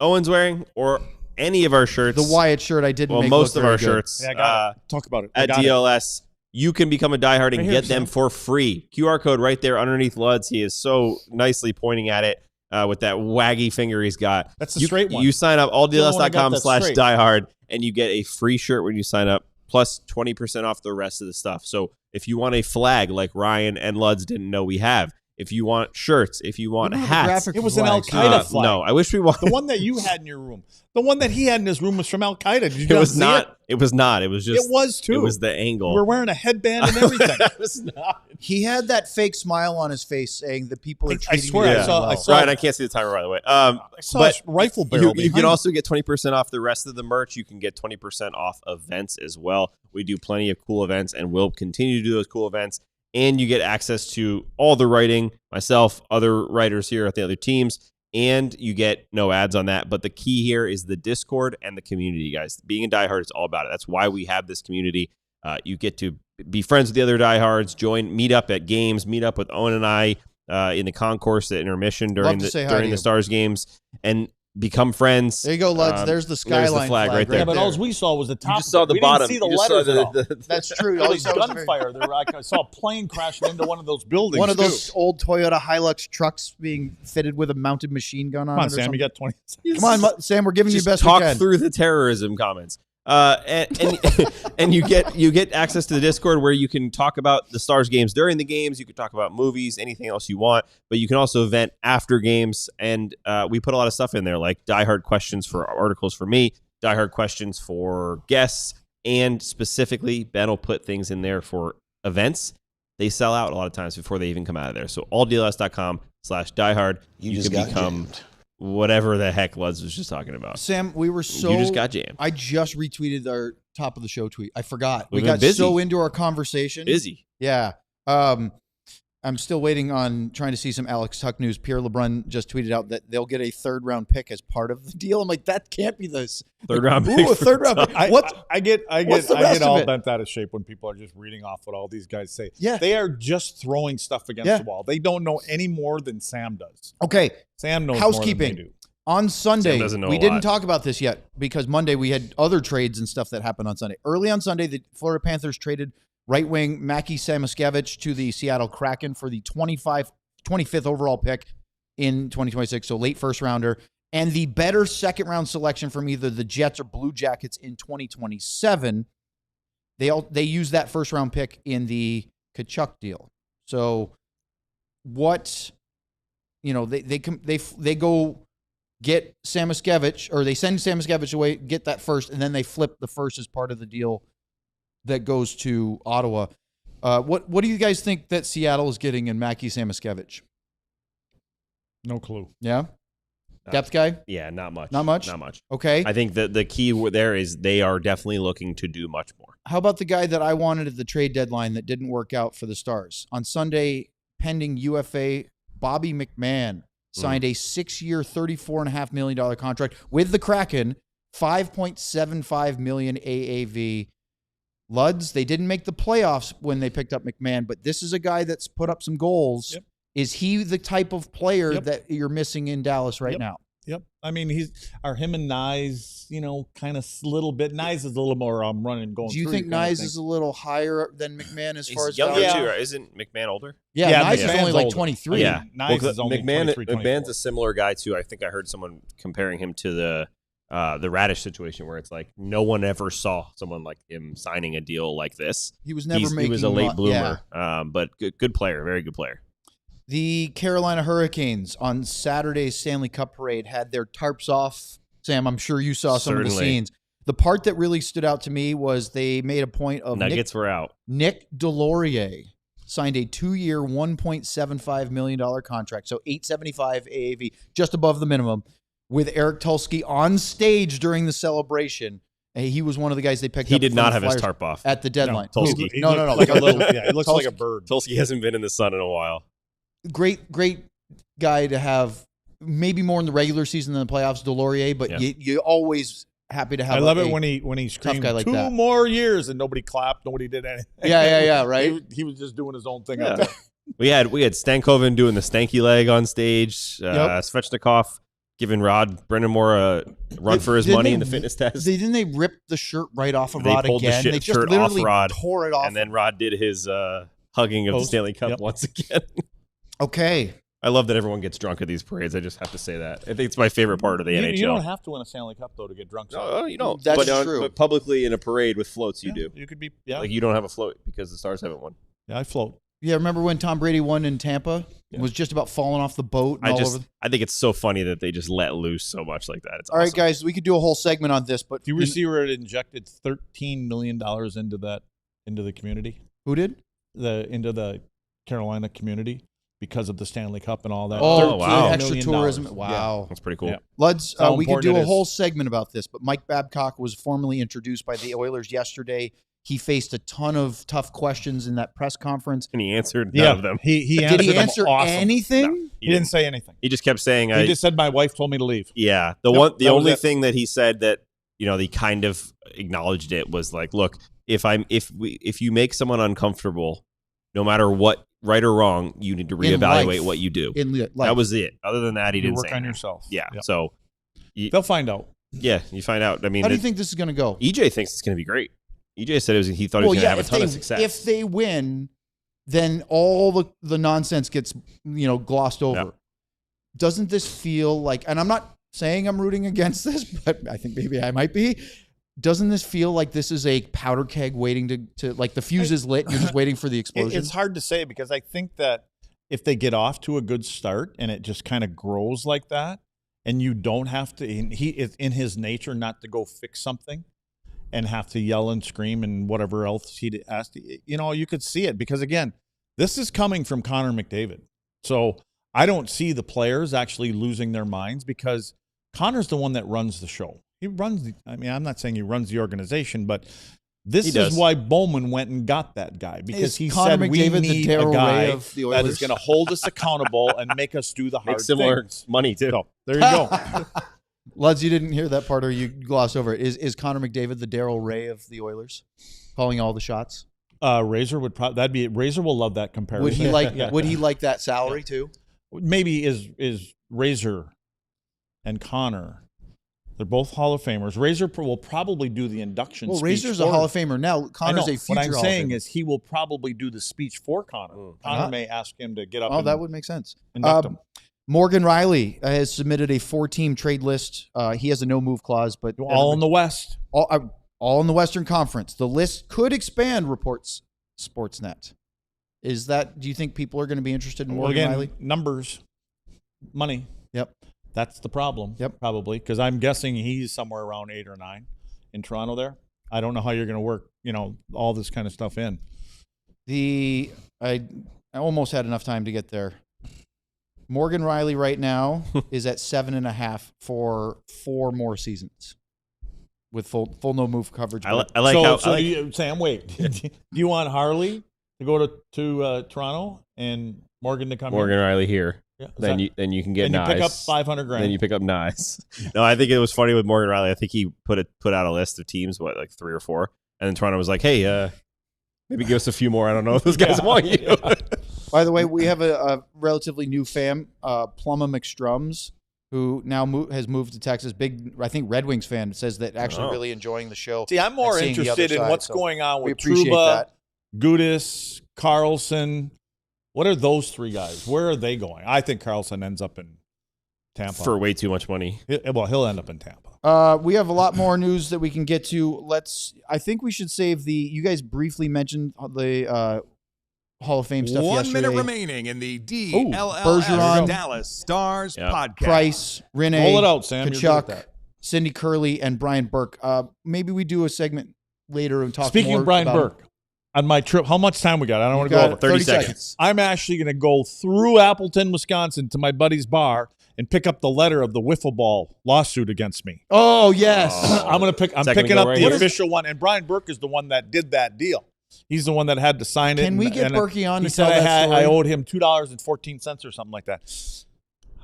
Speaker 3: Owen's wearing, or any of our shirts,
Speaker 2: The Wyatt shirt I didn't make
Speaker 3: most
Speaker 2: look
Speaker 3: of our
Speaker 2: very good.
Speaker 3: shirts,
Speaker 4: Yeah, I got it. Talk about it.
Speaker 3: at DLS, you can become a diehard and
Speaker 4: Right here,
Speaker 3: get them
Speaker 4: Sam.
Speaker 3: for free. QR code right there underneath Luds. He is so nicely pointing at it with that waggy finger he's got.
Speaker 4: That's the
Speaker 3: you,
Speaker 4: straight one.
Speaker 3: You sign up
Speaker 4: one I got that's straight.
Speaker 3: alldls.com/diehard and you get a free shirt when you sign up, plus 20% off the rest of the stuff. So if you want a flag like Ryan and Luds didn't know we have, if you want shirts, if you want
Speaker 2: We don't have a
Speaker 3: hats,
Speaker 2: graphic
Speaker 4: It was an
Speaker 2: flags.
Speaker 4: Al-Qaeda flag.
Speaker 3: no, I wish we wanted.
Speaker 4: The one that you had in your room. The one that he had in his room was from Al-Qaeda. Did you
Speaker 3: It was
Speaker 4: see
Speaker 3: not. It was not. It was
Speaker 4: It
Speaker 3: just.
Speaker 4: was too.
Speaker 3: It was the angle.
Speaker 4: We're wearing a headband and everything.
Speaker 3: It was not.
Speaker 2: He had that fake smile on his face saying that people are
Speaker 4: I
Speaker 2: treating
Speaker 4: swear,
Speaker 2: me
Speaker 3: I
Speaker 2: very
Speaker 4: saw-
Speaker 2: well.
Speaker 4: I saw-
Speaker 3: Ryan, I can't see the timer, by the way.
Speaker 4: I saw
Speaker 3: But
Speaker 4: a rifle barrel.
Speaker 3: You can
Speaker 4: behind
Speaker 3: also get 20% off the rest of the merch. You can get 20% off events as well. We do plenty of cool events, and we'll continue to do those cool events. And you get access to all the writing, myself, other writers here at the other teams, and you get no ads on that. But the key here is the Discord and the community, guys. Being a diehard is all about it. That's why we have this community. You get to be friends with the other diehards, meet up at games, meet up with Owen and I in the concourse at intermission during
Speaker 2: to say hi
Speaker 3: during
Speaker 2: to
Speaker 3: the
Speaker 2: you.
Speaker 3: Stars games, and become friends.
Speaker 2: There you go, Luds. There's the skyline
Speaker 3: flag right there.
Speaker 4: Yeah, but
Speaker 2: there.
Speaker 4: all we saw was the top.
Speaker 3: You just saw
Speaker 4: of
Speaker 3: the
Speaker 4: it. We
Speaker 3: bottom.
Speaker 4: Didn't see the
Speaker 3: You just saw
Speaker 4: letters at all.
Speaker 2: That's true.
Speaker 4: There
Speaker 2: All
Speaker 4: was
Speaker 2: you saw was a very-
Speaker 4: gunfire. I saw a plane crashing into one of those buildings.
Speaker 2: One of
Speaker 4: too.
Speaker 2: those old Toyota Hilux trucks being fitted with a mounted machine gun on
Speaker 4: Come on,
Speaker 2: it or
Speaker 4: Sam.
Speaker 2: something.
Speaker 4: You got 20 seconds.
Speaker 2: Come on, Sam. We're giving you
Speaker 3: Just
Speaker 2: best
Speaker 3: talk
Speaker 2: we can.
Speaker 3: through the terrorism comments. And and you get access to the Discord where you can talk about the Stars games during the games. You can talk about movies, anything else you want, but you can also vent after games. And we put a lot of stuff in there, like diehard questions for articles for me, diehard questions for guests, and specifically Ben will put things in there for events. They sell out a lot of times before they even come out of there. So alldls.com/diehard. You can become whatever the heck Luds was just talking about.
Speaker 2: Sam, we were so.
Speaker 3: You just got jammed.
Speaker 2: I just retweeted our top of the show tweet. I forgot.
Speaker 3: We've
Speaker 2: We
Speaker 3: been
Speaker 2: got
Speaker 3: busy.
Speaker 2: so into our conversation.
Speaker 3: Busy.
Speaker 2: Yeah. I'm still waiting on trying to see some Alex Tuck news. Pierre LeBrun just tweeted out that they'll get a 3rd round pick as part of the deal. I'm like, that can't be this.
Speaker 3: Third round
Speaker 2: Ooh,
Speaker 3: pick
Speaker 2: a 3rd round pick. What?
Speaker 4: I get
Speaker 2: What's the rest of
Speaker 4: all
Speaker 2: it?
Speaker 4: bent out of shape when people are just reading off what all these guys say.
Speaker 2: Yeah.
Speaker 4: They are just throwing stuff against
Speaker 2: Yeah.
Speaker 4: the wall. They don't know any more than Sam does.
Speaker 2: Okay.
Speaker 4: Sam knows
Speaker 2: Housekeeping.
Speaker 4: more than they do.
Speaker 2: On Sunday,
Speaker 3: Sam doesn't know
Speaker 2: we
Speaker 3: a
Speaker 2: didn't
Speaker 3: lot.
Speaker 2: talk about this yet because Monday we had other trades and stuff that happened on Sunday. Early on Sunday, the Florida Panthers traded right wing Mackie Samoskevich to the Seattle Kraken for the 25th overall pick in 2026, so late first rounder, and the better second round selection from either the Jets or Blue Jackets in 2027. They used that first round pick in the Tkachuk deal. So what, they go get Samoskevich, or they send Samoskevich away, get that first, and then they flip the first as part of the deal that goes to Ottawa. What do you guys think that Seattle is getting in Mackie Samoskevich?
Speaker 4: No clue.
Speaker 2: Yeah? Depth guy?
Speaker 3: Yeah, not much.
Speaker 2: Not much?
Speaker 3: Not much.
Speaker 2: Okay.
Speaker 3: I think that the key there is they are definitely looking to do much more.
Speaker 2: How about the guy that I wanted at the trade deadline that didn't work out for the Stars? On Sunday, pending UFA, Bobby McMahon signed a 6-year, $34.5 million contract with the Kraken, $5.75 million AAV. Luds, they didn't make the playoffs when they picked up McMahon, but this is a guy that's put up some goals.
Speaker 4: Yep.
Speaker 2: Is he the type of player
Speaker 4: Yep.
Speaker 2: that you're missing in Dallas right
Speaker 4: Yep.
Speaker 2: now?
Speaker 4: Yep. I mean, him and Nyes, kind of little bit. Nyes is a little more running, going.
Speaker 2: Do you
Speaker 4: through
Speaker 2: think
Speaker 4: kind of
Speaker 2: Nyes
Speaker 4: thing.
Speaker 2: is a little higher than McMahon as far as
Speaker 3: younger
Speaker 2: value?
Speaker 3: too, right? Isn't McMahon older?
Speaker 2: Yeah,
Speaker 4: Yeah,
Speaker 2: Nyes is
Speaker 4: McMahon's
Speaker 2: only like
Speaker 4: older.
Speaker 2: 23.
Speaker 3: Yeah.
Speaker 4: Nyes is only 23, 24.
Speaker 3: McMahon's a similar guy too. I think I heard someone comparing him to the Radish situation, where it's like no one ever saw someone like him signing a deal like this.
Speaker 2: He was never making.
Speaker 3: He was a late bloomer,
Speaker 2: Yeah.
Speaker 3: but good player, very good player.
Speaker 2: The Carolina Hurricanes on Saturday's Stanley Cup parade had their tarps off. Sam, I'm sure you saw some of the
Speaker 3: Certainly.
Speaker 2: scenes. The part that really stood out to me was they made a point of
Speaker 3: Nuggets were out.
Speaker 2: Nick Delorier signed a 2-year, $1.75 million contract. So $875 AAV, just above the minimum, with Eric Tulsky on stage during the celebration. He was one of the guys they picked up.
Speaker 3: He did not have his
Speaker 2: Flyers
Speaker 3: tarp off
Speaker 2: at the deadline.
Speaker 3: No, Tulsky.
Speaker 2: No.
Speaker 4: Like a little, yeah, it looks like a bird.
Speaker 3: Tulsky hasn't been in the sun in a while.
Speaker 2: Great guy to have, maybe more in the regular season than the playoffs, Delorier, but you always happy to have.
Speaker 4: I love it when he screamed
Speaker 2: guy like
Speaker 4: 2
Speaker 2: that.
Speaker 4: more years and nobody clapped, nobody did anything.
Speaker 2: Yeah, right.
Speaker 4: He was just doing his own thing out there.
Speaker 3: We had Stankoven doing the stanky leg on stage. Svechnikov giving Brendan Moore a run for his money in the fitness test.
Speaker 2: Didn't they rip the shirt right off of
Speaker 3: They
Speaker 2: Rod
Speaker 3: pulled
Speaker 2: again?
Speaker 3: the
Speaker 2: They just
Speaker 3: shirt
Speaker 2: literally
Speaker 3: off Rod,
Speaker 2: tore it off.
Speaker 3: and then Rod did his hugging of the Stanley Cup once again.
Speaker 2: Okay.
Speaker 3: I love that everyone gets drunk at these parades. I just have to say that. I think it's my favorite part of the NHL.
Speaker 4: You don't have to win a Stanley Cup, though, to get drunk.
Speaker 3: No, you don't.
Speaker 2: That's true.
Speaker 3: But publicly in a parade with floats, you do.
Speaker 4: You could be, yeah.
Speaker 3: Like, you don't have a float because the Stars haven't won.
Speaker 4: Yeah, I float.
Speaker 2: Yeah, remember when Tom Brady won in Tampa? It was just about falling off the boat and
Speaker 3: I think it's so funny that they just let loose so much like that. It's
Speaker 2: all right, guys, we could do a whole segment on this, but
Speaker 4: do you see where it injected $13 million into the community?
Speaker 2: Who did?
Speaker 4: Into the Carolina community because of the Stanley Cup and all that.
Speaker 2: Oh,
Speaker 3: wow.
Speaker 2: Extra tourism. Wow.
Speaker 3: Yeah, that's pretty cool.
Speaker 4: Yeah.
Speaker 2: Let's we could do a whole segment about this, but Mike Babcock was formally introduced by the Oilers yesterday. He faced a ton of tough questions in that press conference.
Speaker 3: And he answered none of them.
Speaker 2: Did he answer anything?
Speaker 4: No, he didn't say anything.
Speaker 3: He just kept saying,
Speaker 4: he just said, my wife told me to leave.
Speaker 3: Yeah. The only thing that he said that, he kind of acknowledged it was like, look, if you make someone uncomfortable, no matter what, right or wrong, you need to reevaluate what you do. That was it. Other than that, he didn't say
Speaker 4: work on yourself.
Speaker 3: Yeah.
Speaker 4: Yep.
Speaker 3: So
Speaker 4: they'll find out.
Speaker 3: Yeah, you find out. I mean,
Speaker 2: how do you think this is going to go?
Speaker 3: EJ thinks it's going to be great. EJ said he thought he was going to have a ton of success.
Speaker 2: If they win, then all the nonsense gets glossed over.
Speaker 3: Yep.
Speaker 2: Doesn't this feel like? And I'm not saying I'm rooting against this, but I think maybe I might be. Doesn't this feel like this is a powder keg waiting to like the fuse is lit? You're just waiting for the explosion.
Speaker 4: It's hard to say because I think that if they get off to a good start and it just kind of grows like that, and you don't have to, he is in his nature not to go fix something and have to yell and scream and whatever else he'd asked. You could see it because, again, this is coming from Connor McDavid. So I don't see the players actually losing their minds because Connor's the one that runs the show. He runs I'm not saying he runs the organization, but this is why Bowman went and got that guy because he said we need a guy that is going to hold us accountable and make us do the hard things.
Speaker 3: Similar money, too.
Speaker 4: So, there you go.
Speaker 2: Luds, you didn't hear that part or you glossed over it. Is Connor McDavid the Daryl Ray of the Oilers, calling all the shots?
Speaker 4: Razor would Razor will love that comparison.
Speaker 2: Would he like Would he like that salary too?
Speaker 4: Maybe is Razor and Connor. They're both Hall of Famers. Razor will probably do the induction speech.
Speaker 2: Well, Razor's a Hall of Famer now. Connor's a future Hall of Famer.
Speaker 4: What I'm saying is he will probably do the speech for Connor. Connor may ask him to get up.
Speaker 2: Oh, that would make sense.
Speaker 4: Induct him.
Speaker 2: Morgan Riley has submitted a 4-team trade list. He has a no-move clause, but
Speaker 4: all in the West.
Speaker 2: All in the Western Conference. The list could expand, reports Sportsnet. Do you think people are going to be interested in Morgan Riley?
Speaker 4: Numbers, money.
Speaker 2: Yep.
Speaker 4: That's the problem. Yep. Probably. Because I'm guessing he's somewhere around 8 or 9 in Toronto there. I don't know how you're going to work, all this kind of stuff in.
Speaker 2: I almost had enough time to get there. Morgan Riley right now is at 7.5 for 4 more seasons with full no move coverage.
Speaker 4: Sam, wait. Do you want Harley to go to Toronto and Morgan to come
Speaker 3: Morgan
Speaker 4: in?
Speaker 3: Riley here? Yeah. Then you can get
Speaker 4: Nice.
Speaker 3: You
Speaker 4: pick up $500,000.
Speaker 3: Then you pick up Nice. No, I think it was funny with Morgan Riley. I think he put out a list of teams, like 3 or 4, and then Toronto was like, "Hey, maybe give us a few more. I don't know if those guys want you."
Speaker 2: By the way, we have a relatively new fan, Plumma McStrums, who now has moved to Texas. Big, I think, Red Wings fan, says that actually really enjoying the show.
Speaker 4: See, I'm more interested in what's going on with Trouba, Gudis, Carlson. What are those 3 guys? Where are they going? I think Carlson ends up in Tampa.
Speaker 3: For way too much money.
Speaker 4: He'll end up in Tampa.
Speaker 2: We have a lot more news that we can get to. I think we should save you guys briefly mentioned the Hall of Fame stuff
Speaker 1: 1 minute remaining in the DLS
Speaker 2: Bergeron,
Speaker 1: Dallas Stars podcast.
Speaker 2: Price, Rene,
Speaker 4: roll it out, Sam.
Speaker 2: Kachuk, Cindy Curley, and Brian Burke. Maybe we do a segment later and talk
Speaker 4: Speaking
Speaker 2: more
Speaker 4: of Brian
Speaker 2: about
Speaker 4: Burke, on my trip. How much time we got? I don't want to go over
Speaker 3: 30 seconds.
Speaker 4: I'm actually going to go through Appleton, Wisconsin to my buddy's bar and pick up the letter of the wiffle ball lawsuit against me.
Speaker 2: Oh, yes.
Speaker 4: I'm picking up the official one. And Brian Burke is the one that did that deal. He's the one that had to sign it.
Speaker 2: Can we get Berkey on
Speaker 4: to
Speaker 2: tell
Speaker 4: that
Speaker 2: story?
Speaker 4: I owed him $2.14 or something like that.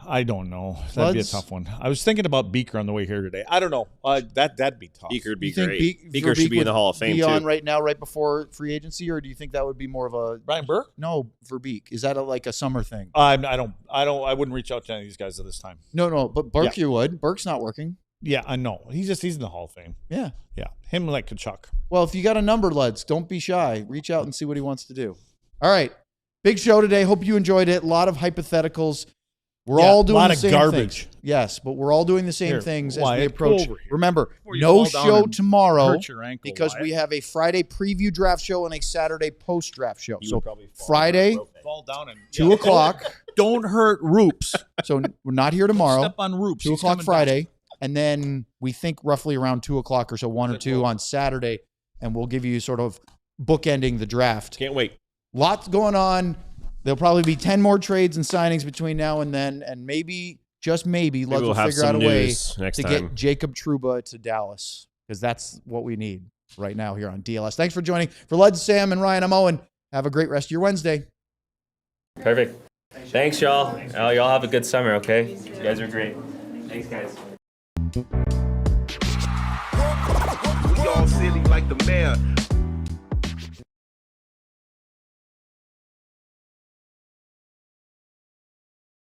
Speaker 4: I don't know. That'd be a tough one. I was thinking about Beaker on the way here today. I don't know. That'd be tough.
Speaker 3: Beaker would be great. Beaker should be in the Hall of Fame
Speaker 2: be
Speaker 3: too.
Speaker 2: on right now, right before free agency, or do you think that would be more of a
Speaker 4: Brian Burke?
Speaker 2: No, Verbeek. Is that like a summer thing?
Speaker 4: I wouldn't reach out to any of these guys at this time.
Speaker 2: No, but Burke you would. Burke's not working.
Speaker 4: Yeah, I know. He's in the Hall of Fame.
Speaker 2: Yeah.
Speaker 4: Him like Kachuk.
Speaker 2: Well, if you got a number, lads, don't be shy. Reach out and see what he wants to do. All right. Big show today. Hope you enjoyed it. A lot of hypotheticals. We're all doing the same
Speaker 4: garbage.
Speaker 2: things. Yes, but we're all doing the same things as we approach.
Speaker 4: Remember,
Speaker 2: no show tomorrow
Speaker 4: ankle,
Speaker 2: because we have a Friday preview draft show and a Saturday post-draft show. So Friday,
Speaker 4: fall down and
Speaker 2: 2 o'clock.
Speaker 4: Don't hurt Roops.
Speaker 2: So we're not here tomorrow.
Speaker 4: Step on Roops.
Speaker 2: 2 o'clock Friday. Back. And then we think roughly around 2 o'clock or so, 1 or 2 on Saturday. And we'll give you sort of bookending the draft.
Speaker 3: Can't wait.
Speaker 2: Lots going on. There'll probably be 10 more trades and signings between now and then. And maybe, just maybe, we'll figure out a way to get Jacob Trouba to Dallas. Because that's what we need right now here on DLS. Thanks for joining. For Lud, Sam, and Ryan, I'm Owen. Have a great rest of your Wednesday.
Speaker 5: Perfect. Thanks, y'all. Y'all have a good summer, okay? You guys are great. Thanks, guys.
Speaker 6: We all silly like the mayor.